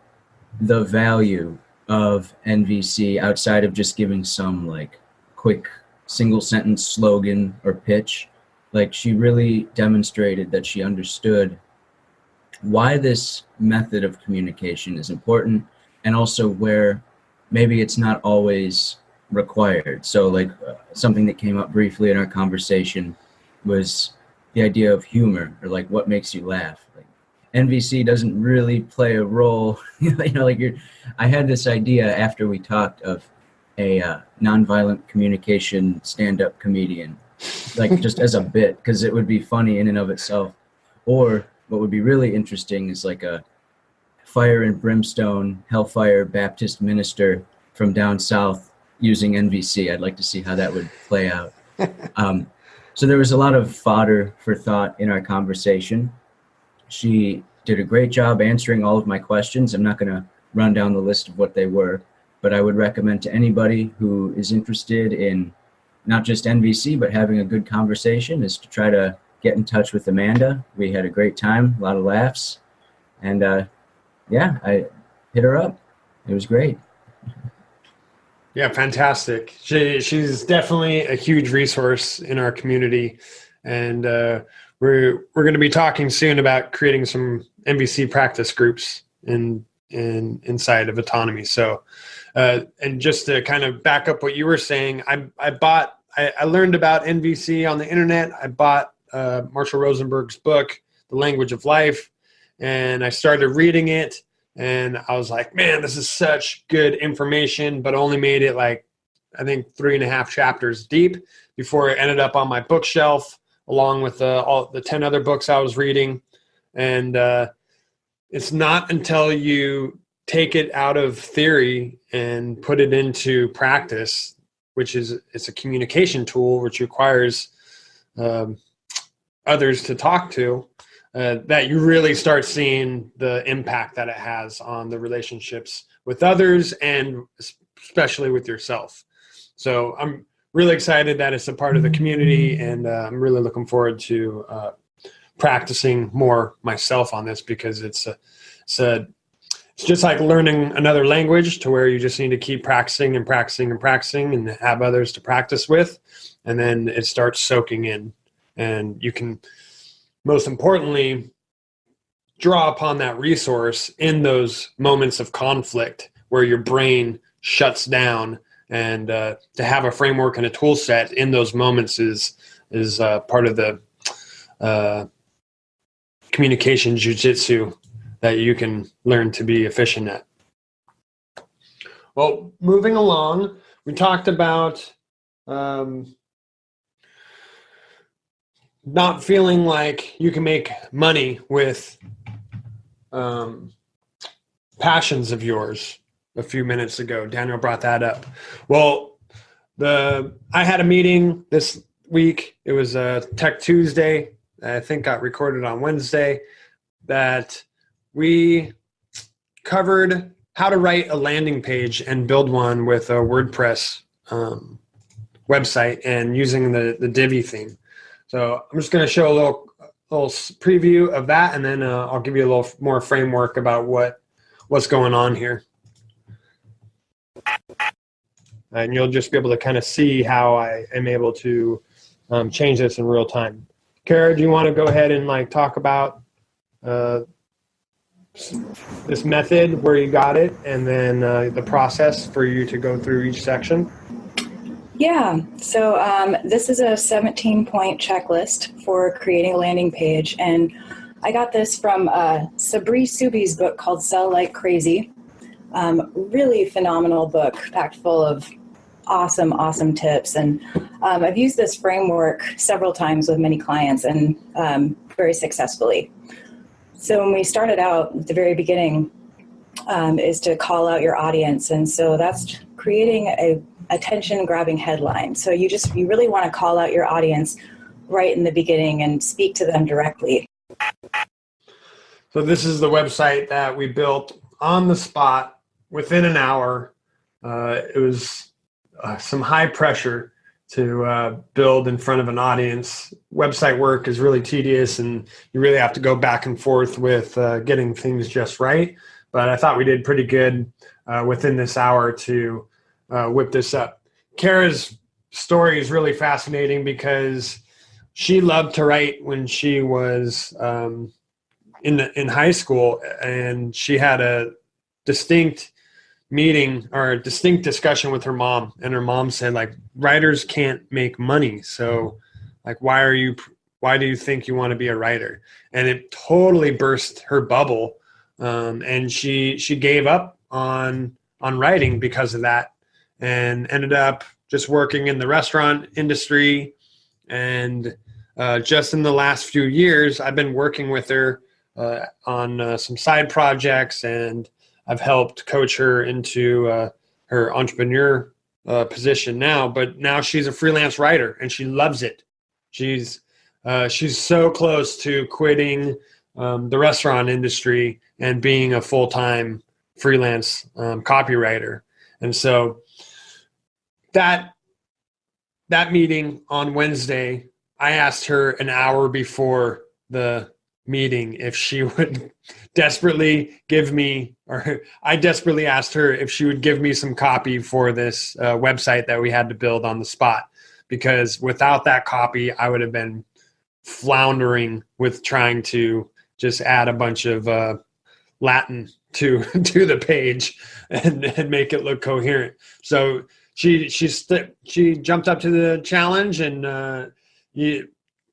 the value of NVC outside of just giving some quick single sentence slogan or pitch. She really demonstrated that she understood why this method of communication is important, and also where maybe it's not always required. So something that came up briefly in our conversation was the idea of humor, or what makes you laugh. NVC doesn't really play a role. I had this idea after we talked of a nonviolent communication stand-up comedian, just as a bit, because it would be funny in and of itself. Or what would be really interesting is a fire and brimstone, hellfire Baptist minister from down south using NVC. I'd like to see how that would play out. So there was a lot of fodder for thought in our conversation. She did a great job answering all of my questions. I'm not going to run down the list of what they were, but I would recommend to anybody who is interested in not just NVC, but having a good conversation, is to try to get in touch with Amanda. We had a great time, a lot of laughs, and I hit her up. It was great. Yeah, fantastic. She's definitely a huge resource in our community, and we're going to be talking soon about creating some NVC practice groups inside of Autonomy. So, and just to kind of back up what you were saying, I learned about NVC on the internet. I bought Marshall Rosenberg's book, The Language of Life, and I started reading it. And I was like, man, this is such good information, but only made it I think 3.5 chapters deep before it ended up on my bookshelf, along with all the 10 other books I was reading. And it's not until you take it out of theory and put it into practice, it's a communication tool, which requires others to talk to, that you really start seeing the impact that it has on the relationships with others and especially with yourself. So I'm really excited that it's a part of the community, and I'm really looking forward to practicing more myself on this, because it's just like learning another language, to where you just need to keep practicing and practicing and practicing and have others to practice with. And then it starts soaking in, and you can, most importantly, draw upon that resource in those moments of conflict where your brain shuts down. And to have a framework and a tool set in those moments is part of the communication jujitsu that you can learn to be efficient at. Well, moving along, we talked about not feeling like you can make money with passions of yours a few minutes ago. Daniel brought that up. Well, I had a meeting this week. It was a Tech Tuesday. I think got recorded on Wednesday, that we covered how to write a landing page and build one with a WordPress website and using the Divi theme. So I'm just going to show a little preview of that, and then I'll give you a little more framework about what's going on here. And you'll just be able to kind of see how I am able to change this in real time. Kara, do you want to go ahead and talk about this method, where you got it, and then the process for you to go through each section? Yeah, so this is a 17-point checklist for creating a landing page, and I got this from Sabri Subi's book called Sell Like Crazy. Really phenomenal book, packed full of awesome tips, and I've used this framework several times with many clients, and very successfully. So when we started out at the very beginning, is to call out your audience, and so that's creating a attention-grabbing headline. So you really want to call out your audience right in the beginning and speak to them directly. So this is the website that we built on the spot within an hour. It was some high pressure to build in front of an audience. Website work is really tedious, and you really have to go back and forth with getting things just right. But I thought we did pretty good within this hour to whip this up. Kara's story is really fascinating because she loved to write when she was in high school, and she had a distinct meeting or a distinct discussion with her mom, and her mom said, writers can't make money, so why do you think you want to be a writer? And it totally burst her bubble, and she gave up on writing because of that, and ended up just working in the restaurant industry. And just in the last few years, I've been working with her on some side projects, and I've helped coach her into her entrepreneur position now. But now she's a freelance writer, and she loves it. She's so close to quitting the restaurant industry and being a full-time freelance copywriter. And so that meeting on Wednesday, I asked her an hour before the meeting if she would desperately give me, or I desperately asked her if she would give me some copy for this website that we had to build on the spot, because without that copy, I would have been floundering with trying to just add a bunch of Latin to the page and make it look coherent. So she jumped up to the challenge, and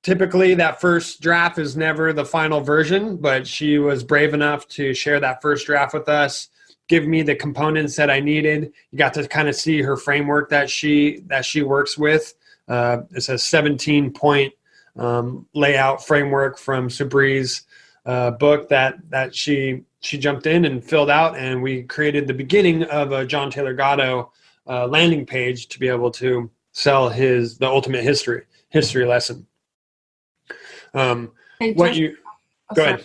typically that first draft is never the final version, but she was brave enough to share that first draft with us, give me the components that I needed. You got to kind of see her framework that she works with. It's a 17-point layout framework from Sabri's book that she jumped in and filled out, and we created the beginning of a John Taylor Gatto landing page to be able to sell the ultimate history lesson. Go ahead.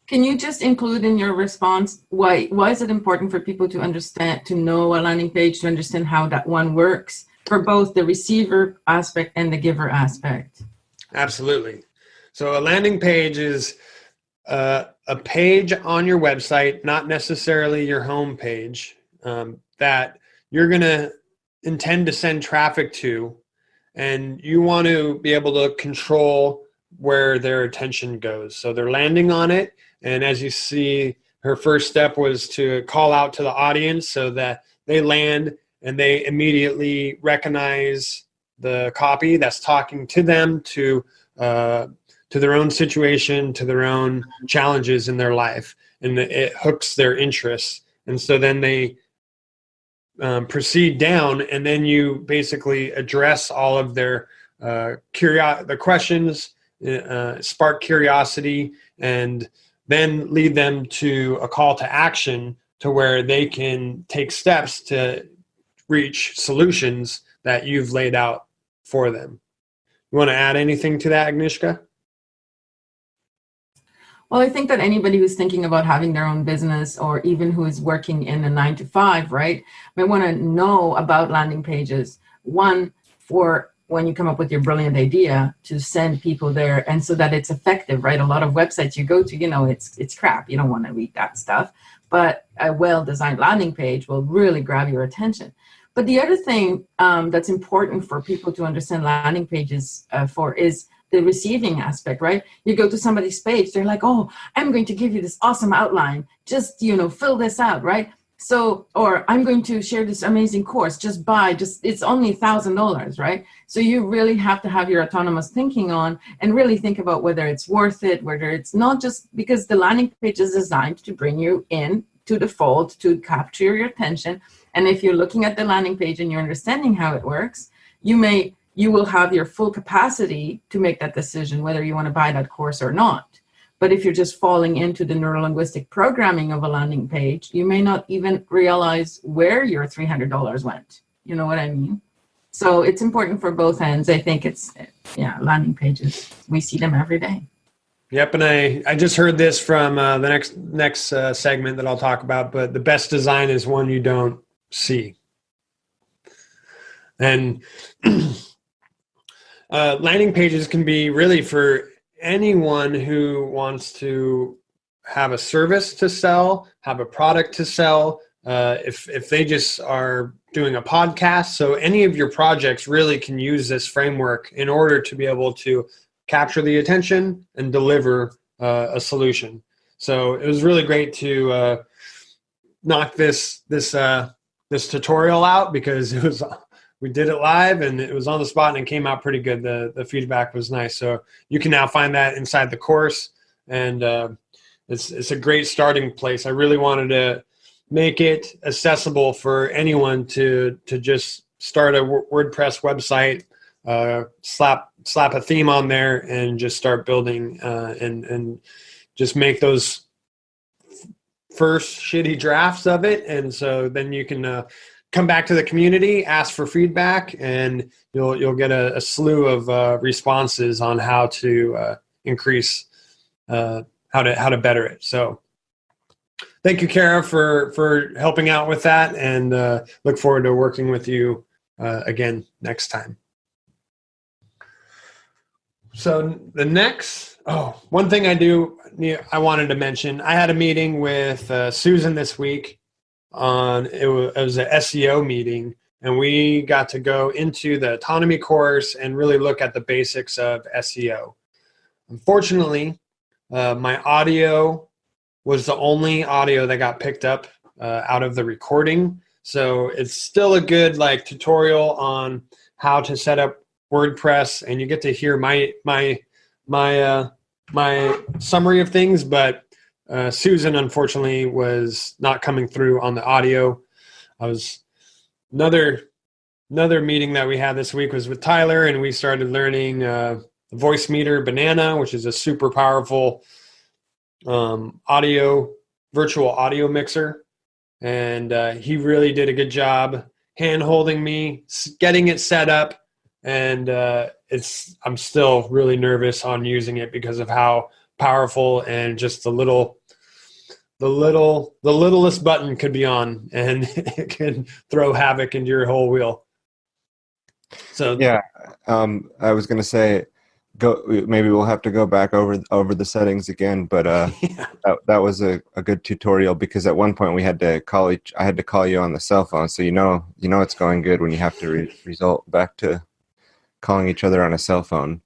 Can you just include in your response why is it important for people to understand, to know a landing page, to understand how that one works for both the receiver aspect and the giver aspect? Absolutely. So a landing page is a page on your website, not necessarily your home page, that you're going to intend to send traffic to, and you want to be able to control where their attention goes. So they're landing on it, and as you see, her first step was to call out to the audience so that they land and they immediately recognize the copy that's talking to them, to their own situation, to their own challenges in their life, and it hooks their interests. And so then they proceed down, and then you basically address all of their the questions, spark curiosity, and then lead them to a call to action to where they can take steps to reach solutions that you've laid out for them. You want to add anything to that, Agnieszka? Well, I think that anybody who's thinking about having their own business, or even who is working in a 9-to-5, right, may want to know about landing pages. One, for when you come up with your brilliant idea, to send people there, and so that it's effective, right? A lot of websites you go to, you know, it's crap. You don't want to read that stuff. But a well-designed landing page will really grab your attention. But the other thing that's important for people to understand landing pages for is the receiving aspect, right? You go to somebody's page, they're like, oh, I'm going to give you this awesome outline. Just, you know, fill this out, right? So, or I'm going to share this amazing course, just buy, it's only $1,000, right? So you really have to have your autonomous thinking on and really think about whether it's worth it, whether it's not, just because the landing page is designed to bring you in to the fold, to capture your attention. And if you're looking at the landing page and you're understanding how it works, you will have your full capacity to make that decision whether you want to buy that course or not. But if you're just falling into the neurolinguistic programming of a landing page, you may not even realize where your $300 went. You know what I mean? So it's important for both ends. I think landing pages, we see them every day. Yep, and I just heard this from the next segment that I'll talk about, but the best design is one you don't see. And landing pages can be really for anyone who wants to have a service to sell, have a product to sell, if they just are doing a podcast. So any of your projects really can use this framework in order to be able to capture the attention and deliver a solution. So it was really great to knock this tutorial out, because we did it live and it was on the spot and it came out pretty good. The feedback was nice. So you can now find that inside the course, and it's a great starting place. I really wanted to make it accessible for anyone to just start a WordPress website, slap a theme on there and just start building and just make those first shitty drafts of it. And so then you can come back to the community, ask for feedback, and you'll get a slew of responses on how to increase, how to better it. So thank you, Kara, for helping out with that, and look forward to working with you again next time. So the next, one thing I wanted to mention, I had a meeting with Susan this week. It was an SEO meeting, and we got to go into the autonomy course and really look at the basics of SEO. Unfortunately, my audio was the only audio that got picked up out of the recording. So it's still a good tutorial on how to set up WordPress, and you get to hear my summary of things, but Susan, unfortunately, was not coming through on the audio. Another meeting that we had this week was with Tyler, and we started learning the Voice Meter Banana, which is a super powerful virtual audio mixer. And he really did a good job hand-holding me, getting it set up. And I'm still really nervous on using it because of how powerful and just the little the littlest button could be on, and it can throw havoc into your whole wheel. So yeah, I was gonna say, maybe we'll have to go back over the settings again, but yeah. that was a good tutorial, because at one point I had to call you on the cell phone, so you know it's going good when you have to result back to calling each other on a cell phone.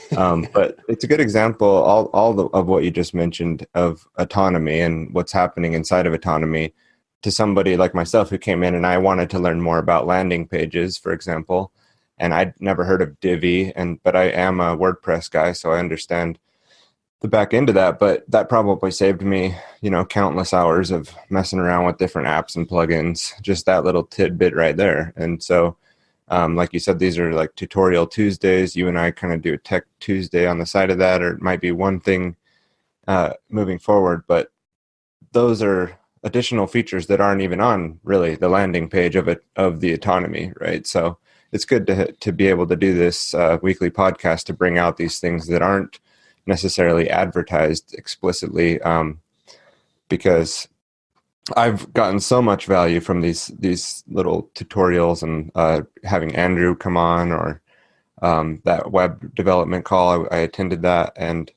But it's a good example, of what you just mentioned, of autonomy and what's happening inside of autonomy, to somebody like myself who came in and I wanted to learn more about landing pages, for example, and I'd never heard of Divi, but I am a WordPress guy, so I understand the back end of that. But that probably saved me, countless hours of messing around with different apps and plugins, just that little tidbit right there. And so, like you said, these are like tutorial Tuesdays. You and I kind of do a tech Tuesday on the side of that, or it might be one thing moving forward. But those are additional features that aren't even on really the landing page of the autonomy, right? So it's good to be able to do this weekly podcast to bring out these things that aren't necessarily advertised explicitly, because I've gotten so much value from these little tutorials, and having Andrew come on, or that web development call, I attended that, and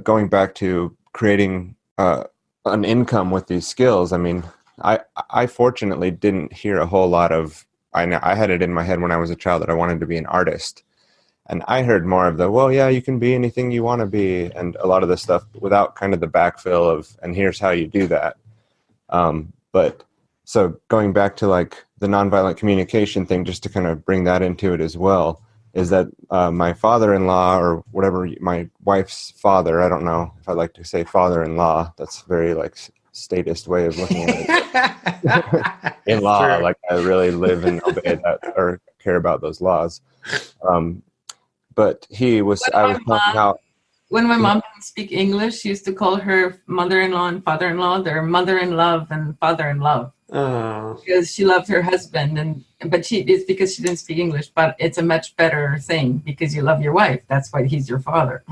going back to creating an income with these skills. I mean, I fortunately didn't hear a whole lot of. I had it in my head when I was a child that I wanted to be an artist, and I heard more of the, well, yeah, you can be anything you want to be, and a lot of the stuff without kind of the backfill of, and here's how you do that. But so going back to like the nonviolent communication thing, just to kind of bring that into it as well, is that my father-in-law, or whatever, my wife's father, I don't know if I like to say father-in-law, that's very like statist way of looking at it. In-law, Sure. like I really live and obey that, or care about those laws. But I was talking how, when my mom didn't speak English, she used to call her mother-in-law and father-in-law their mother-in-love and father-in-love. Oh. Because she loved her husband, but it's because she didn't speak English. But it's a much better thing, because you love your wife. That's why he's your father.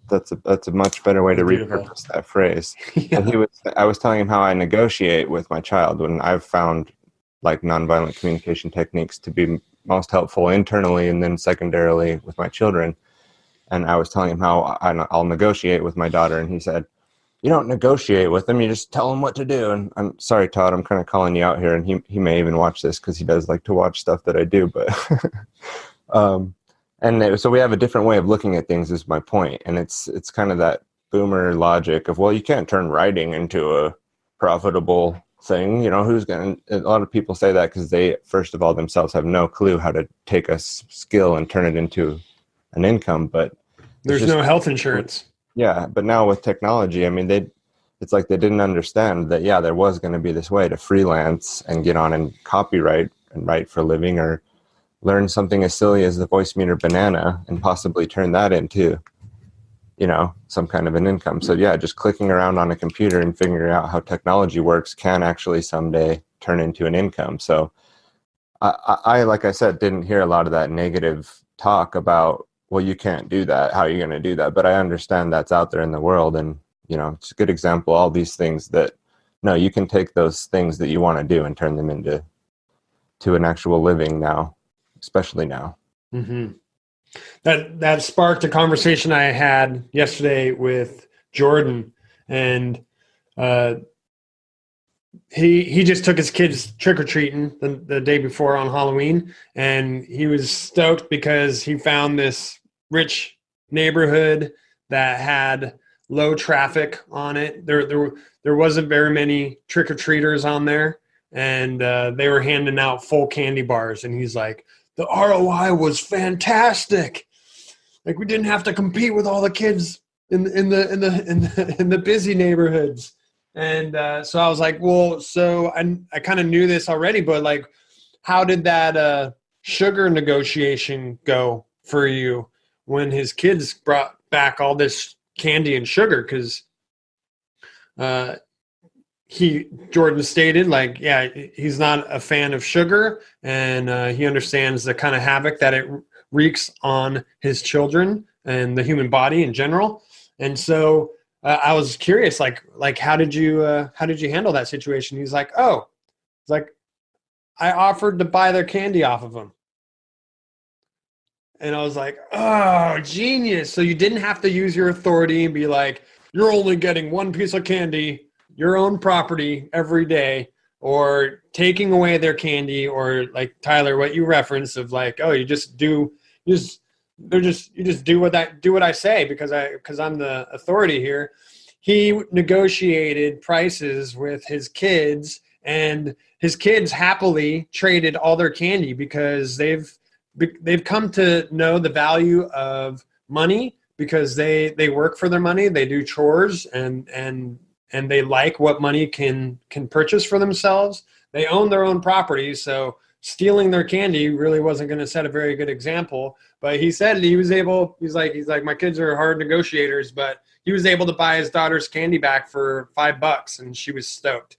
that's a much better way to Beautiful. repurpose that phrase. Yeah. And I was telling him how I negotiate with my child, when I've found like nonviolent communication techniques to be most helpful internally, and then secondarily with my children. And I was telling him how I'll negotiate with my daughter, and he said, "You don't negotiate with them; you just tell them what to do." And I'm sorry, Todd, I'm kind of calling you out here, and he may even watch this, because he does like to watch stuff that I do. But so we have a different way of looking at things, is my point. And it's kind of that boomer logic of, well, you can't turn writing into a profitable thing. Who's going to? A lot of people say that because they, first of all, themselves have no clue how to take a skill and turn it into an income. But There's no health insurance. Yeah, but now with technology, I mean, it's like they didn't understand that, yeah, there was going to be this way to freelance and get on and copyright and write for a living, or learn something as silly as the voice meter banana and possibly turn that into, some kind of an income. So yeah, just clicking around on a computer and figuring out how technology works can actually someday turn into an income. So I like I said, didn't hear a lot of that negative talk about, well, you can't do that. How are you going to do that? But I understand that's out there in the world. And, it's a good example, all these things that, no, you can take those things that you want to do and turn them into an actual living now, especially now. Mm-hmm. That sparked a conversation I had yesterday with Jordan, and he just took his kids trick-or-treating the day before on Halloween, and he was stoked because he found this rich neighborhood that had low traffic on it. There wasn't very many trick-or-treaters on there, and they were handing out full candy bars, and he's like, the ROI was fantastic. Like, we didn't have to compete with all the kids in the busy neighborhoods. And so I was like, well, so I kind of knew this already, but like, how did that sugar negotiation go for you when his kids brought back all this candy and sugar? Because Jordan stated, like, yeah, he's not a fan of sugar, and he understands the kind of havoc that it wreaks on his children and the human body in general. And so I was curious, like how did you handle that situation? He's like, oh, it's like I offered to buy their candy off of them. And I was like, oh, genius. So you didn't have to use your authority and be like, you're only getting one piece of candy, your own property every day, or taking away their candy, or like Tyler, what you referenced of like, oh, you just do what I say because I'm the authority here. He negotiated prices with his kids, and his kids happily traded all their candy because they've come to know the value of money because they work for their money. They do chores and they like what money can purchase for themselves. They own their own property, so stealing their candy really wasn't going to set a very good example. But he said he's like, my kids are hard negotiators, but he was able to buy his daughter's candy back for $5, and she was stoked.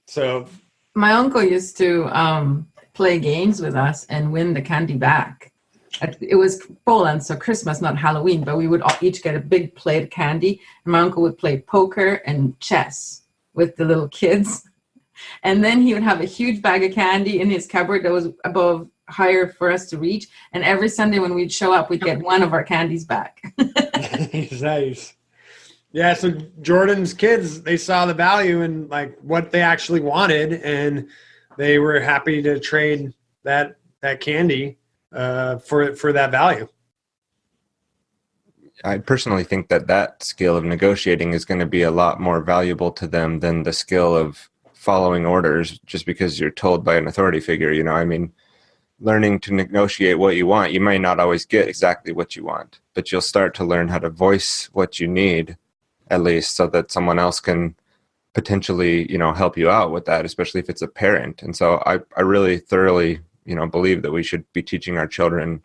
So my uncle used to play games with us and win the candy back. It was Poland, so Christmas, not Halloween, but we would all each get a big plate of candy, and my uncle would play poker and chess with the little kids. And then he would have a huge bag of candy in his cupboard that was higher for us to reach. And every Sunday when we'd show up, we'd get one of our candies back. Nice. Yeah, so Jordan's kids, they saw the value in like what they actually wanted, and they were happy to trade that candy for that value. I personally think that skill of negotiating is going to be a lot more valuable to them than the skill of following orders just because you're told by an authority figure. You know, I mean, learning to negotiate what you want, you may not always get exactly what you want, but you'll start to learn how to voice what you need, at least, so that someone else can potentially, you know, help you out with that, especially if it's a parent. And so I really thoroughly, you know, believe that we should be teaching our children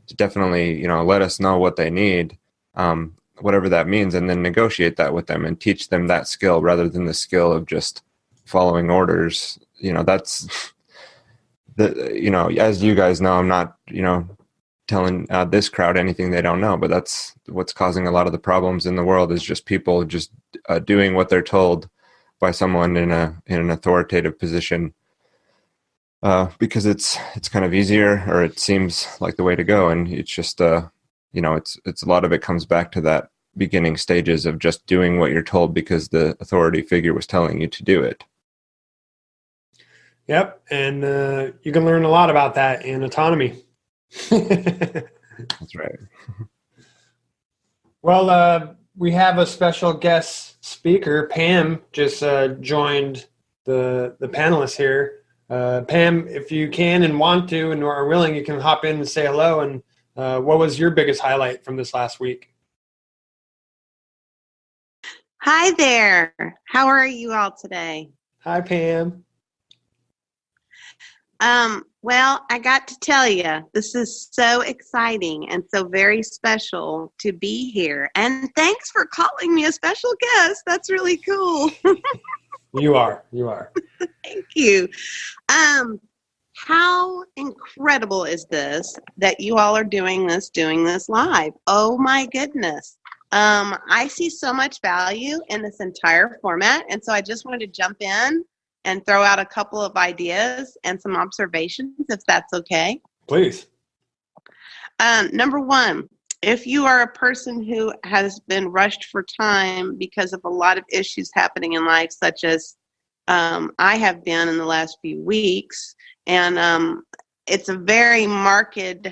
to definitely, you know, let us know what they need, whatever that means, and then negotiate that with them and teach them that skill rather than the skill of just following orders. You know, that's you know, as you guys know, I'm not, you know, telling this crowd anything they don't know, but that's what's causing a lot of the problems in the world, is just people just doing what they're told by someone in an authoritative position, because it's kind of easier, or it seems like the way to go. And it's just, you know, it's a lot of it comes back to that beginning stages of just doing what you're told because the authority figure was telling you to do it. Yep, and you can learn a lot about that in autonomy. That's right. Well, we have a special guest speaker. Pam just joined the panelists here. Pam, if you can and want to and are willing, you can hop in and say hello. And what was your biggest highlight from this last week? Hi there. How are you all today? Hi, Pam. Well, I got to tell you, this is so exciting and so very special to be here. And thanks for calling me a special guest. That's really cool. You are. Thank you. How incredible is this that you all are doing this live? Oh my goodness. I see so much value in this entire format. And so I just wanted to jump in and throw out a couple of ideas and some observations, if that's okay. Please. Number one, if you are a person who has been rushed for time because of a lot of issues happening in life, such as I have been in the last few weeks, and it's a very marked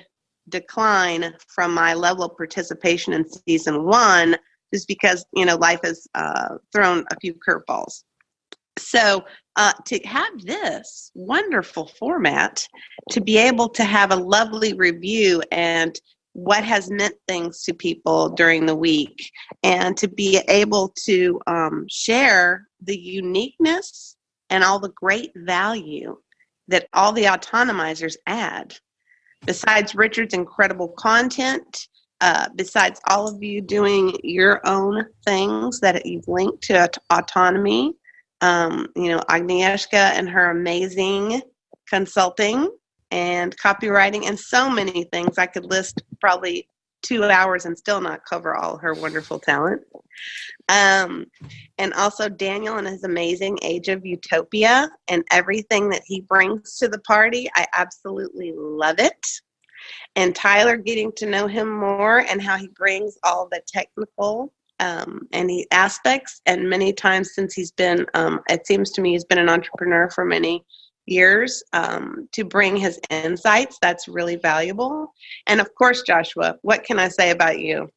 decline from my level of participation in season 1, just because, you know, life has thrown a few curveballs. So to have this wonderful format, to be able to have a lovely review and what has meant things to people during the week, and to be able to share the uniqueness and all the great value that all the autonomizers add. Besides Richard's incredible content, besides all of you doing your own things that you've linked to autonomy, you know, Agnieszka and her amazing consulting and copywriting and so many things. I could list probably 2 hours and still not cover all her wonderful talent. And also Daniel and his amazing Age of Utopia and everything that he brings to the party. I absolutely love it. And Tyler, getting to know him more and how he brings all the technical aspects. And many times since he's been, it seems to me he's been an entrepreneur for many years, to bring his insights. That's really valuable. And of course, Joshua, what can I say about you?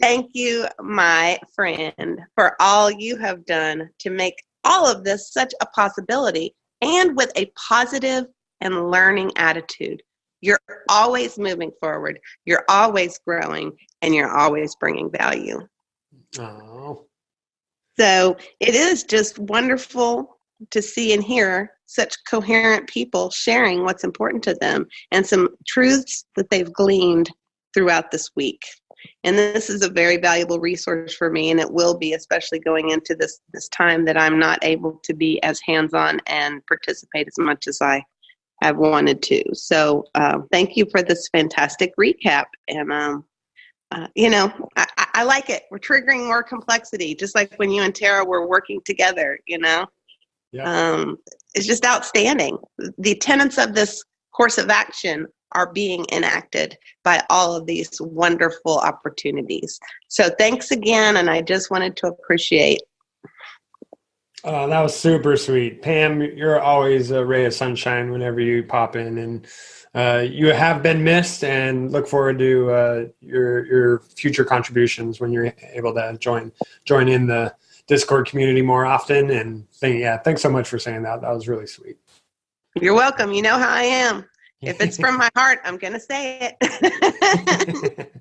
Thank you, my friend, for all you have done to make all of this such a possibility, and with a positive and learning attitude. You're always moving forward, you're always growing, and you're always bringing value. Oh. So it is just wonderful to see and hear such coherent people sharing what's important to them and some truths that they've gleaned throughout this week. And this is a very valuable resource for me, and it will be, especially going into this time that I'm not able to be as hands-on and participate as much as I have wanted to. So thank you for this fantastic recap. And, you know, I like it. We're triggering more complexity, just like when you and Tara were working together, you know. Yeah. It's just outstanding. The tenets of this course of action are being enacted by all of these wonderful opportunities. So thanks again, and I just wanted to appreciate. That was super sweet. Pam, you're always a ray of sunshine whenever you pop in, and you have been missed, and look forward to your future contributions when you're able to join in the Discord community more often. And thanks so much for saying that. That was really sweet. You're welcome. You know how I am. If it's from my heart, I'm going to say it.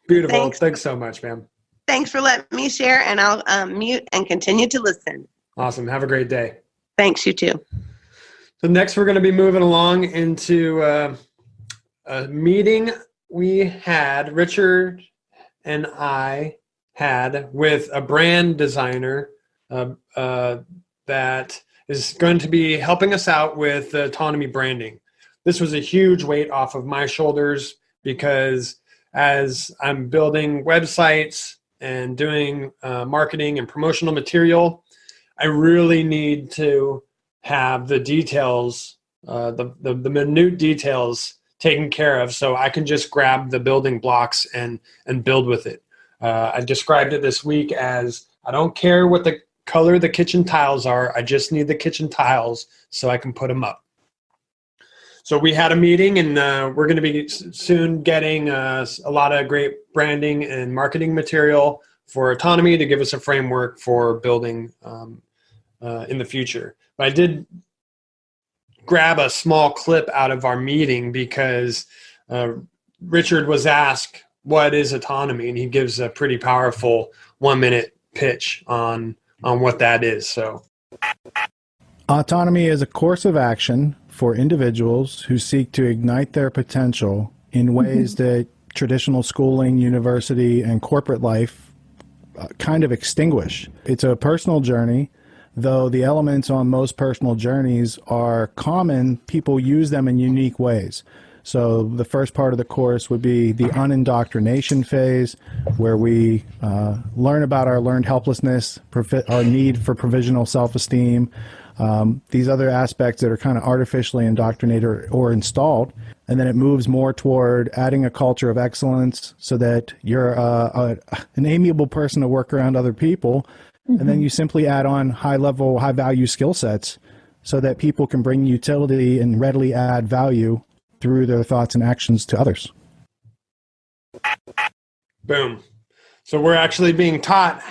Beautiful. Thanks so much, ma'am. Thanks for letting me share, and I'll mute and continue to listen. Awesome. Have a great day. Thanks, you too. So next we're going to be moving along into a meeting Richard and I had with a brand designer that is going to be helping us out with autonomy branding. This was a huge weight off of my shoulders, because as I'm building websites and doing marketing and promotional material, I really need to have the details, the minute details taken care of, so I can just grab the building blocks and build with it. I described it this week as, I don't care what the color the kitchen tiles are, I just need the kitchen tiles so I can put them up. So we had a meeting, and we're going to be soon getting a lot of great branding and marketing material for autonomy to give us a framework for building in the future. But I did grab a small clip out of our meeting because Richard was asked, what is autonomy? And he gives a pretty powerful 1-minute pitch on what that is. So, autonomy is a course of action for individuals who seek to ignite their potential in ways that traditional schooling, university, and corporate life kind of extinguish. It's a personal journey, though the elements on most personal journeys are common. People use them in unique ways. So the first part of the course would be the unindoctrination phase, where we learn about our learned helplessness, our need for provisional self-esteem, these other aspects that are kind of artificially indoctrinated or installed. And then it moves more toward adding a culture of excellence so that you're an amiable person to work around other people. And then you simply add on high-level, high-value skill sets so that people can bring utility and readily add value through their thoughts and actions to others. Boom. So we're actually being taught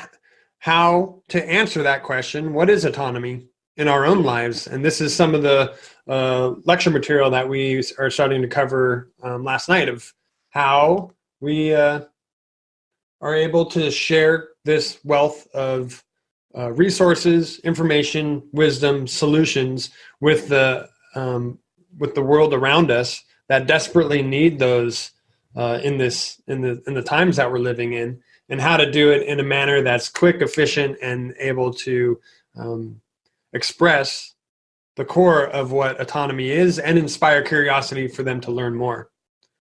how to answer that question, what is autonomy, in our own lives. And this is some of the lecture material that we are starting to cover last night, of how we are able to share this wealth of resources, information, wisdom, solutions with the world around us that desperately need those in the times that we're living in, and how to do it in a manner that's quick, efficient, and able to express the core of what autonomy is and inspire curiosity for them to learn more.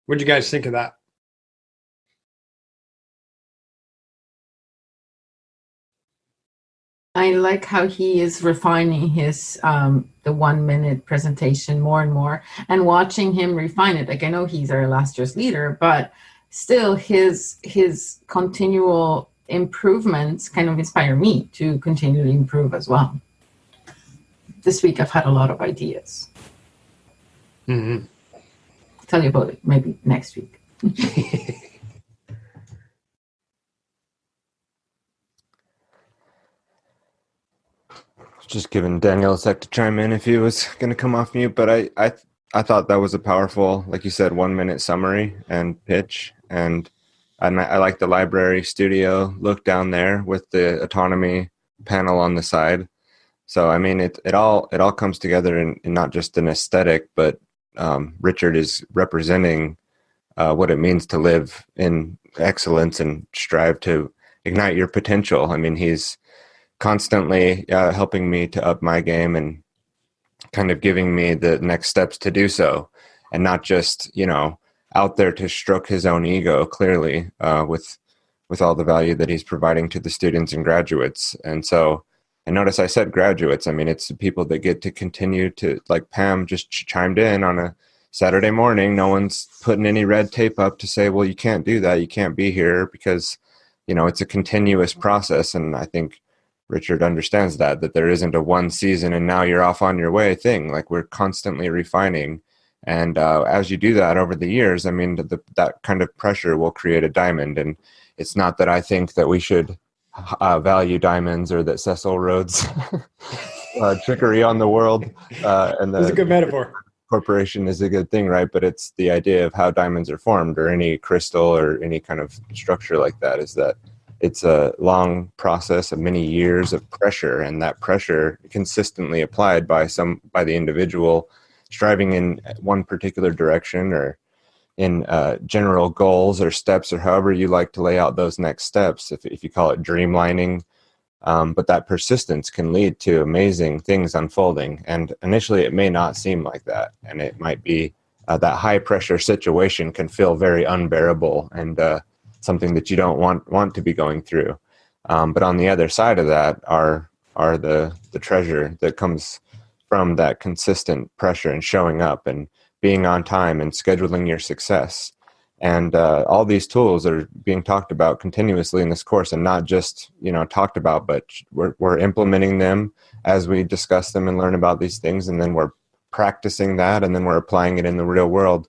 What do you guys think of that? I like how he is refining his the 1 minute presentation more and more, and watching him refine it. Like, I know he's our last year's leader, but still his continual improvements kind of inspire me to continue to improve as well. This week I've had a lot of ideas. Mm-hmm. I'll tell you about it maybe next week. Just giving Daniel a sec to chime in if he was going to come off mute, but I thought that was a powerful, like you said, 1 minute summary and pitch, and I like the library studio look down there with the autonomy panel on the side. So I mean, it all comes together in not just an aesthetic, but Richard is representing what it means to live in excellence and strive to ignite your potential. I mean, he's constantly helping me to up my game and kind of giving me the next steps to do so, and not just, out there to stroke his own ego, clearly, with all the value that he's providing to the students and graduates. And so, and notice I said graduates. I mean, it's the people that get to continue to, like Pam just chimed in on a Saturday morning. No one's putting any red tape up to say, well, you can't do that, you can't be here, because it's a continuous process. And I think Richard understands that there isn't a one season and now you're off on your way thing. Like, we're constantly refining. And as you do that over the years, I mean, that kind of pressure will create a diamond. And it's not that I think that we should value diamonds, or that Cecil Rhodes' trickery on the world. And That's a good metaphor. Corporation is a good thing, right? But it's the idea of how diamonds are formed, or any crystal or any kind of structure like that, is that it's a long process of many years of pressure, and that pressure consistently applied by the individual striving in one particular direction, or in general goals or steps, or however you like to lay out those next steps, if you call it dreamlining. But that persistence can lead to amazing things unfolding. And initially it may not seem like that. And it might be that high pressure situation can feel very unbearable, and something that you don't want to be going through. But on the other side of that are the treasure that comes from that consistent pressure, and showing up and being on time and scheduling your success. And all these tools are being talked about continuously in this course, and not just talked about, but we're implementing them as we discuss them and learn about these things, and then we're practicing that, and then we're applying it in the real world,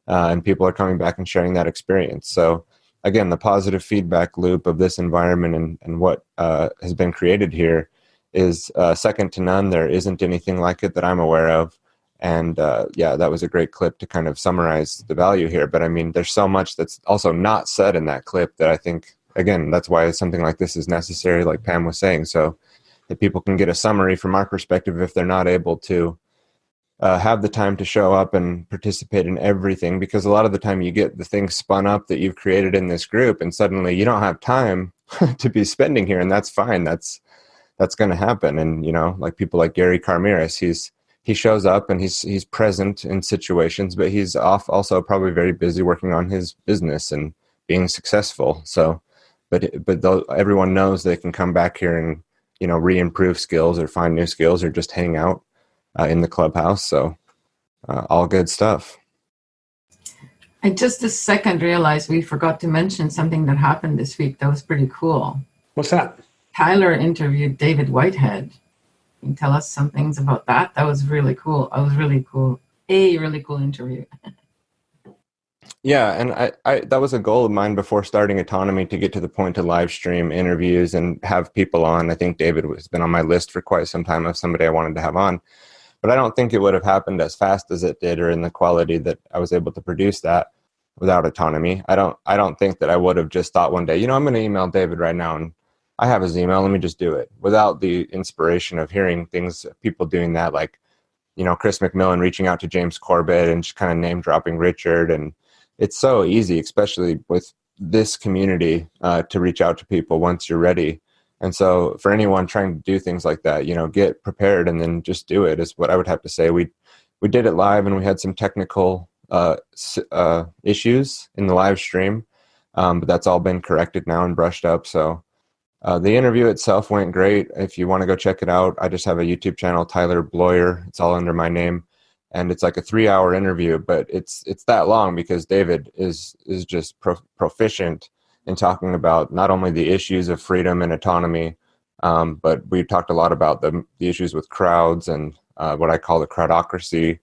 and people are coming back and sharing that experience. So again, the positive feedback loop of this environment and what has been created here is second to none. There isn't anything like it that I'm aware of. And that was a great clip to kind of summarize the value here. But I mean, there's so much that's also not said in that clip that I think, again, that's why something like this is necessary, like Pam was saying, so that people can get a summary from our perspective if they're not able to have the time to show up and participate in everything. Because a lot of the time you get the things spun up that you've created in this group, and suddenly you don't have time to be spending here, and that's fine. That's going to happen. And, like people like Gary Carmiris, he shows up and he's present in situations, but he's also probably very busy working on his business and being successful. So, but everyone knows they can come back here and, re-improve skills, or find new skills, or just hang out in the clubhouse. So all good stuff. I just a second realized we forgot to mention something that happened this week that was pretty cool. What's that? Tyler interviewed David Whitehead. Can you tell us some things about that? That was really cool. A really cool interview. Yeah, and I that was a goal of mine before starting Autonomy, to get to the point to live stream interviews and have people on. I think David has been on my list for quite some time of somebody I wanted to have on. But I don't think it would have happened as fast as it did, or in the quality that I was able to produce that without Autonomy. I don't think that I would have just thought one day, I'm going to email David right now, and I have his email, let me just do it, without the inspiration of hearing things, people doing that, like, Chris McMillan reaching out to James Corbett and just kind of name dropping Richard. And it's so easy, especially with this community, to reach out to people once you're ready. And so for anyone trying to do things like that, get prepared and then just do it, is what I would have to say. We did it live, and we had some technical issues in the live stream, but that's all been corrected now and brushed up. So The interview itself went great. If you want to go check it out, I just have a YouTube channel, Tyler Bloyer. It's all under my name, and it's like a 3-hour interview. But it's that long because David is just proficient in talking about not only the issues of freedom and autonomy, but we talked a lot about the issues with crowds and what I call the crowdocracy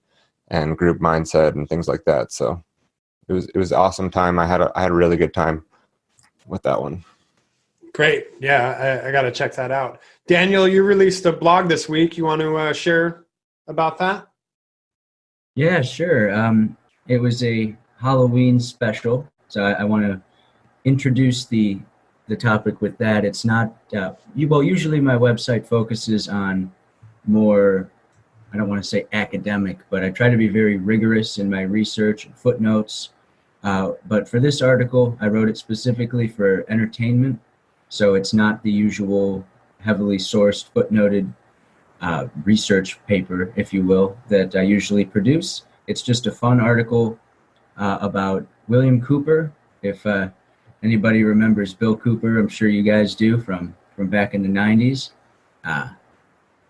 and group mindset and things like that. So it was an awesome time. I had a really good time with that one. Great. Yeah, I got to check that out. Daniel, you released a blog this week. You want to share about that? Yeah, sure. It was a Halloween special, so I want to introduce the topic with that. It's not usually my website focuses on more, I don't want to say academic, but I try to be very rigorous in my research and footnotes. But for this article, I wrote it specifically for entertainment. So it's not the usual heavily sourced, footnoted research paper, if you will, that I usually produce. It's just a fun article about William Cooper. If anybody remembers Bill Cooper, I'm sure you guys do from back in the 90s.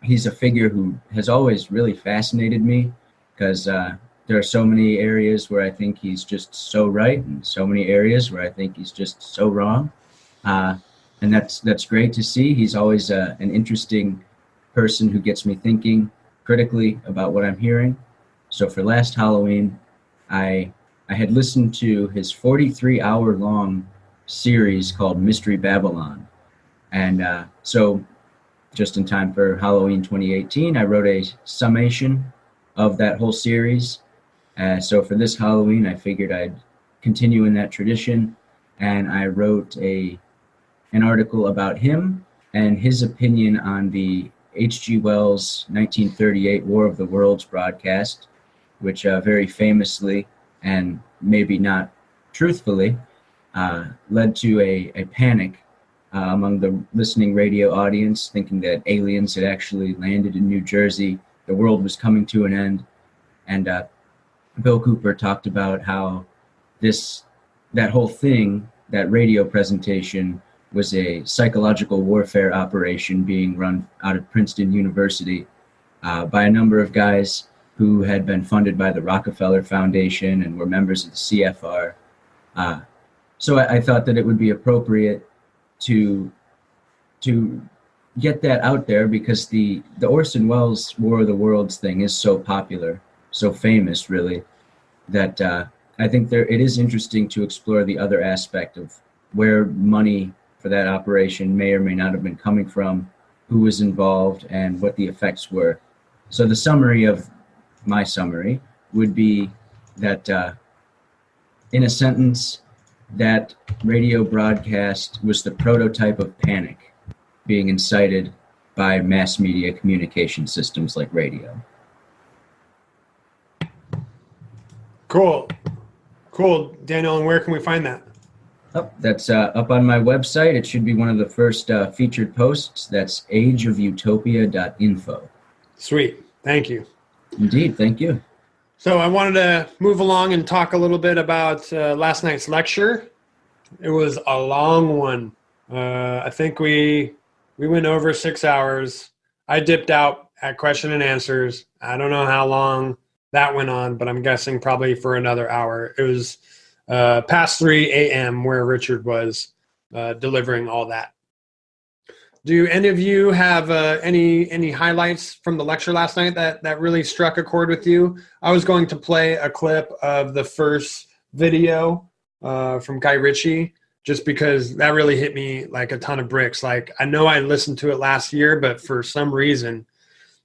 He's a figure who has always really fascinated me because there are so many areas where I think he's just so right and so many areas where I think he's just so wrong. And that's great to see. He's always an interesting person who gets me thinking critically about what I'm hearing. So for last Halloween, I had listened to his 43-hour-long series called Mystery Babylon. And so just in time for Halloween 2018, I wrote a summation of that whole series. So for this Halloween, I figured I'd continue in that tradition, and I wrote an article about him and his opinion on the H.G. Wells 1938 War of the Worlds broadcast, which very famously and maybe not truthfully led to a panic among the listening radio audience, thinking that aliens had actually landed in New Jersey, the world was coming to an end. And Bill Cooper talked about how that whole thing, that radio presentation, was a psychological warfare operation being run out of Princeton University by a number of guys who had been funded by the Rockefeller Foundation and were members of the CFR. So I thought that it would be appropriate to get that out there because the Orson Welles War of the Worlds thing is so popular, so famous, really, that I think it is interesting to explore the other aspect of where money for that operation may or may not have been coming from, who was involved, and what the effects were. So the summary of my summary would be that, in a sentence, that radio broadcast was the prototype of panic being incited by mass media communication systems like radio. Cool, Daniel. And where can we find that? That's up on my website. It should be one of the first featured posts. That's ageofutopia.info. Sweet. Thank you. Indeed. Thank you. So I wanted to move along and talk a little bit about last night's lecture. It was a long one. I think we went over 6 hours. I dipped out at question and answers. I don't know how long that went on, but I'm guessing probably for another hour. It was past 3 a.m. where Richard was delivering all that. Do any of you have any highlights from the lecture last night that really struck a chord with you? I was going to play a clip of the first video from Guy Ritchie, just because that really hit me like a ton of bricks. Like, I know I listened to it last year, but for some reason,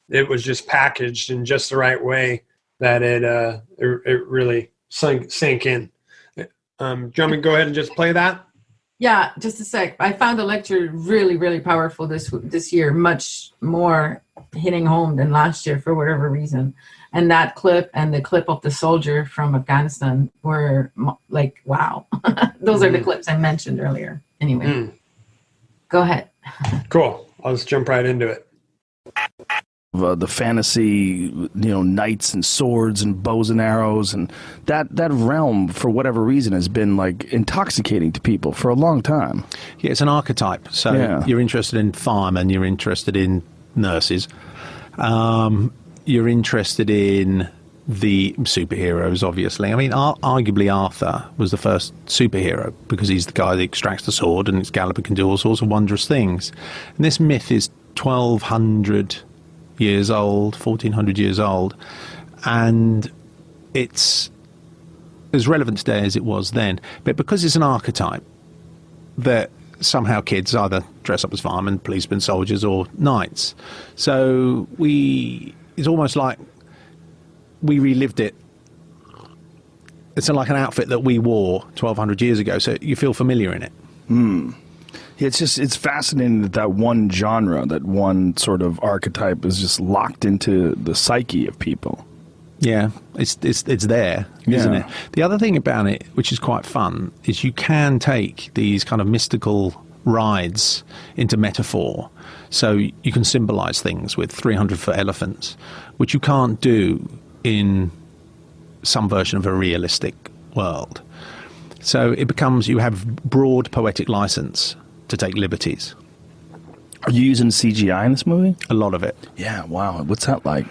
it was just packaged in just the right way that it really sank in. Do you want me to go ahead and just play that? Yeah, just a sec. I found the lecture really, really powerful this year, much more hitting home than last year for whatever reason. And that clip and the clip of the soldier from Afghanistan were like, wow. Those are the clips I mentioned earlier. Anyway, go ahead. Cool. I'll just jump right into it. the fantasy, knights and swords and bows and arrows, and that realm, for whatever reason, has been like intoxicating to people for a long time. Yeah, it's an archetype. So you're interested in firemen, you're interested in nurses, you're interested in the superheroes, obviously. I mean, arguably Arthur was the first superhero because he's the guy that extracts the sword and Excalibur can do all sorts of wondrous things. And this myth is 1,200 years old, 1,400 years old, and it's as relevant today as it was then. But because it's an archetype, that somehow kids either dress up as firemen, policemen, soldiers, or knights. So it's almost like we relived it. It's like an outfit that we wore 1,200 years ago, so you feel familiar in it. It's fascinating that one genre, that one sort of archetype is just locked into the psyche of people. Yeah, it's there, isn't it? The other thing about it, which is quite fun, is you can take these kind of mystical rides into metaphor. So you can symbolize things with 300-foot elephants, which you can't do in some version of a realistic world. So it becomes, you have broad poetic license to take liberties. Are you using CGI in this movie? A lot of it. Yeah, wow. What's that like?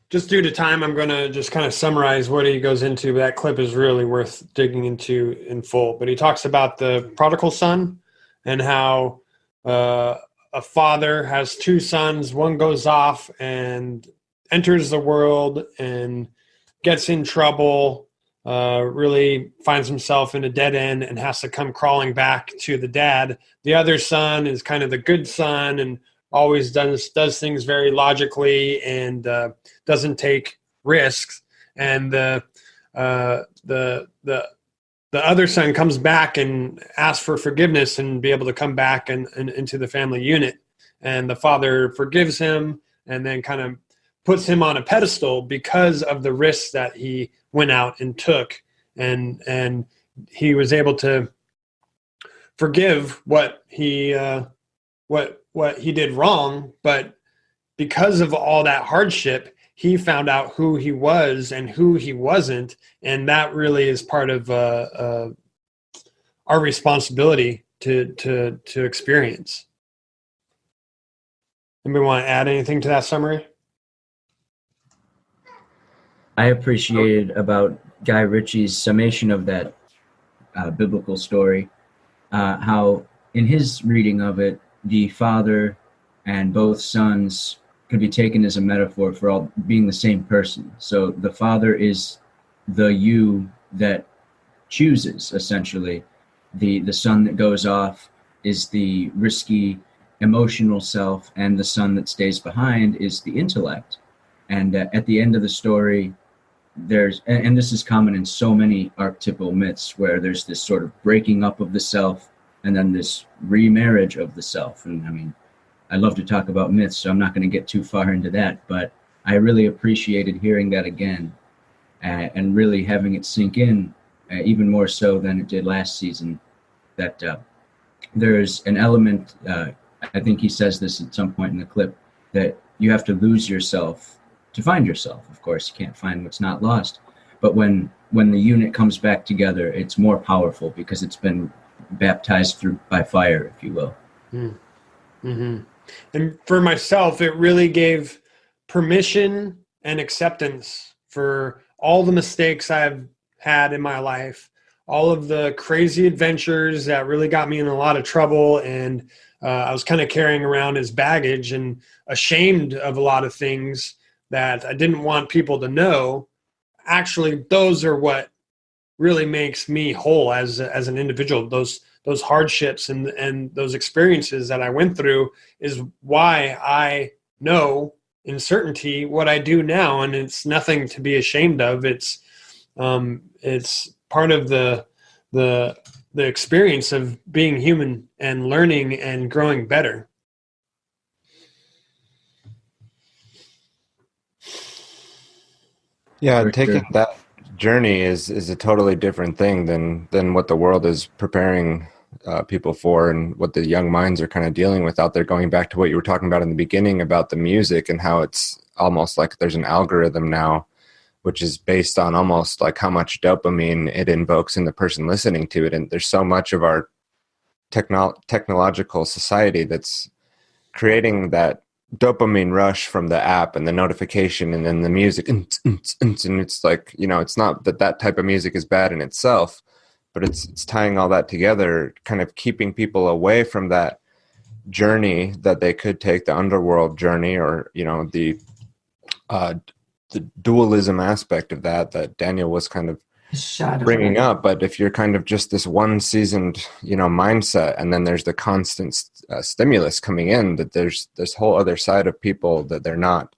Just due to time, I'm going to just kind of summarize what he goes into. That clip is really worth digging into in full. But he talks about the prodigal son and how a father has two sons. One goes off and enters the world and gets in trouble, really finds himself in a dead end and has to come crawling back to the dad. The other son is kind of the good son and always does things very logically and doesn't take risks. And the other son comes back and asks for forgiveness and be able to come back and into the family unit. And the father forgives him and then kind of puts him on a pedestal because of the risks that he went out and took. And he was able to forgive what he did wrong, but because of all that hardship, he found out who he was and who he wasn't, and that really is part of our responsibility to experience. Anybody want to add anything to that summary? I appreciated about Guy Ritchie's summation of that biblical story, how in his reading of it, the father and both sons could be taken as a metaphor for all being the same person. So the father is the you that chooses, essentially. The son that goes off is the risky, emotional self, and the son that stays behind is the intellect. And at the end of the story, there's, and this is common in so many archetypal myths, where there's this sort of breaking up of the self and then this remarriage of the self. And I mean, I love to talk about myths, so I'm not going to get too far into that, but I really appreciated hearing that again and really having it sink in even more so than it did last season, that there's an element, I think he says this at some point in the clip, that you have to lose yourself to find yourself. Of course, you can't find what's not lost, but when the unit comes back together, it's more powerful because it's been baptized through by fire, if you will. Mm-hmm. And for myself, it really gave permission and acceptance for all the mistakes I've had in my life, all of the crazy adventures that really got me in a lot of trouble, and I was kind of carrying around as baggage and ashamed of a lot of things that I didn't want people to know. Actually, those are what really makes me whole as an individual. Those hardships and those experiences that I went through is why I know in certainty what I do now, and it's nothing to be ashamed of. It's part of the experience of being human and learning and growing better. Yeah, taking that journey is a totally different thing than what the world is preparing people for, and what the young minds are kind of dealing with out there, going back to what you were talking about in the beginning about the music and how it's almost like there's an algorithm now, which is based on almost like how much dopamine it invokes in the person listening to it. And there's so much of our technological society that's creating that dopamine rush from the app and the notification and then the music. And it's like, it's not that type of music is bad in itself, but it's tying all that together, kind of keeping people away from that journey that they could take, the underworld journey, or, the dualism aspect of that Daniel was kind of bringing up. But if you're kind of just this one seasoned, mindset, and then there's the constant stimulus coming in, that there's this whole other side of people that they're not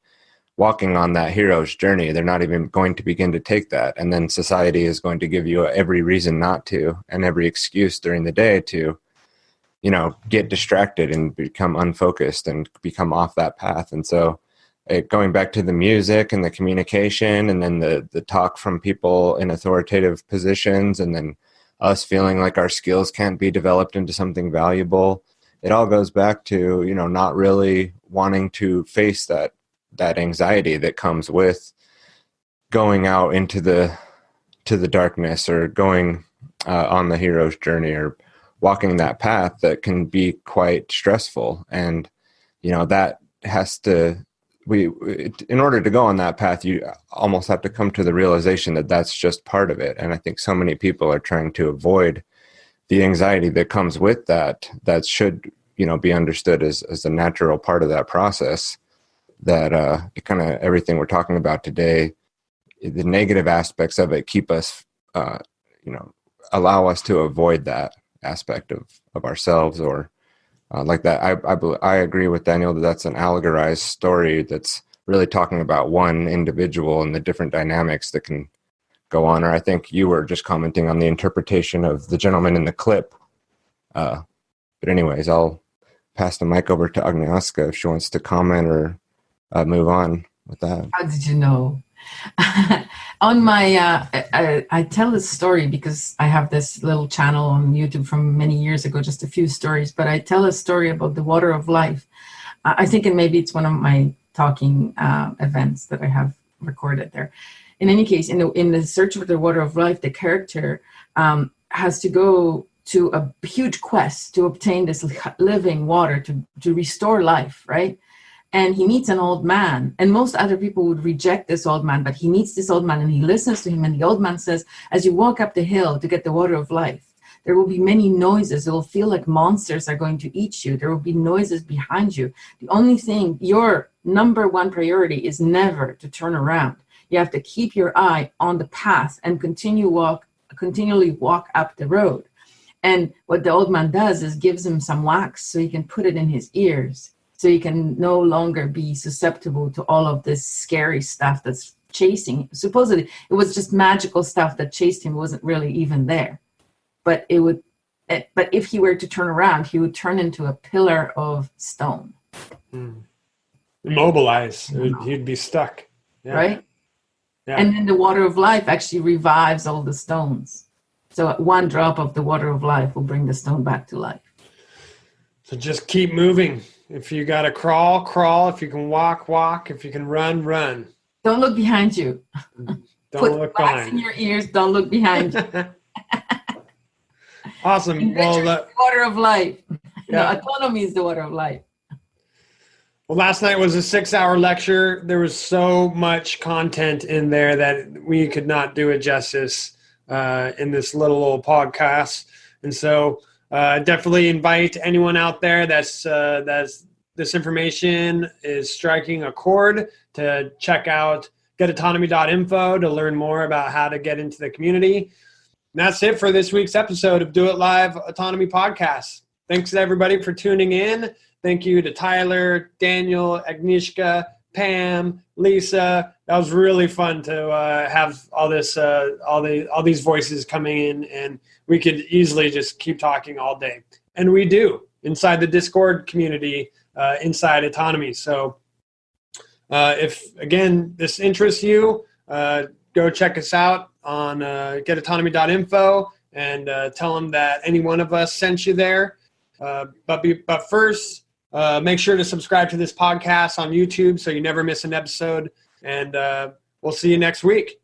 walking on that hero's journey. They're not even going to begin to take that. And then society is going to give you every reason not to, and every excuse during the day to, get distracted and become unfocused and become off that path. And so going back to the music and the communication, and then the talk from people in authoritative positions, and then us feeling like our skills can't be developed into something valuable, it all goes back to, not really wanting to face that anxiety that comes with going out into the darkness, or going on the hero's journey, or walking that path that can be quite stressful. And that has to, in order to go on that path, you almost have to come to the realization that that's just part of it. And I think so many people are trying to avoid the anxiety that comes with that should be understood as a natural part of that process. That kind of everything we're talking about today, the negative aspects of it keep us, allow us to avoid that aspect of ourselves, or like that. I agree with Daniel that that's an allegorized story that's really talking about one individual and the different dynamics that can go on. Or I think you were just commenting on the interpretation of the gentleman in the clip. But anyways, I'll pass the mic over to Agnieszka if she wants to comment or move on with that. How did you know? On my, I tell this story because I have this little channel on YouTube from many years ago, just a few stories, but I tell a story about the water of life. I think, and maybe it's one of my talking events that I have recorded there. In any case, in the search for the water of life, the character has to go to a huge quest to obtain this living water to restore life, right? And he meets an old man, and most other people would reject this old man, but he meets this old man and he listens to him, and the old man says, as you walk up the hill to get the water of life, there will be many noises. It will feel like monsters are going to eat you. There will be noises behind you. The only thing, your number one priority is never to turn around. You have to keep your eye on the path and continually walk up the road. And what the old man does is gives him some wax so he can put it in his ears, so he can no longer be susceptible to all of this scary stuff that's chasing him. Supposedly, it was just magical stuff that chased him. It wasn't really even there. But if he were to turn around, he would turn into a pillar of stone. Immobilized. He'd be stuck. Yeah. Right? Yeah. And then the water of life actually revives all the stones. So one drop of the water of life will bring the stone back to life. So just keep moving. If you got to crawl, crawl. If you can walk, walk. If you can run, run. Don't look behind you. Don't look behind. In your ears. Don't look behind you. Awesome. Well, the water of life. Yeah. Autonomy is the water of life. Well, last night was a 6-hour lecture. There was so much content in there that we could not do it justice in this little podcast. And so definitely invite anyone out there that's this information is striking a chord to check out getautonomy.info to learn more about how to get into the community. And that's it for this week's episode of Do It Live Autonomy Podcast. Thanks to everybody for tuning in. Thank you to Tyler, Daniel, Agnieszka, Pam, Lisa. That was really fun to have all these voices coming in, and we could easily just keep talking all day. And we do inside the Discord community, inside Autonomy. So if, again, this interests you, go check us out on getautonomy.info and tell them that any one of us sent you there. But first, make sure to subscribe to this podcast on YouTube so you never miss an episode. And we'll see you next week.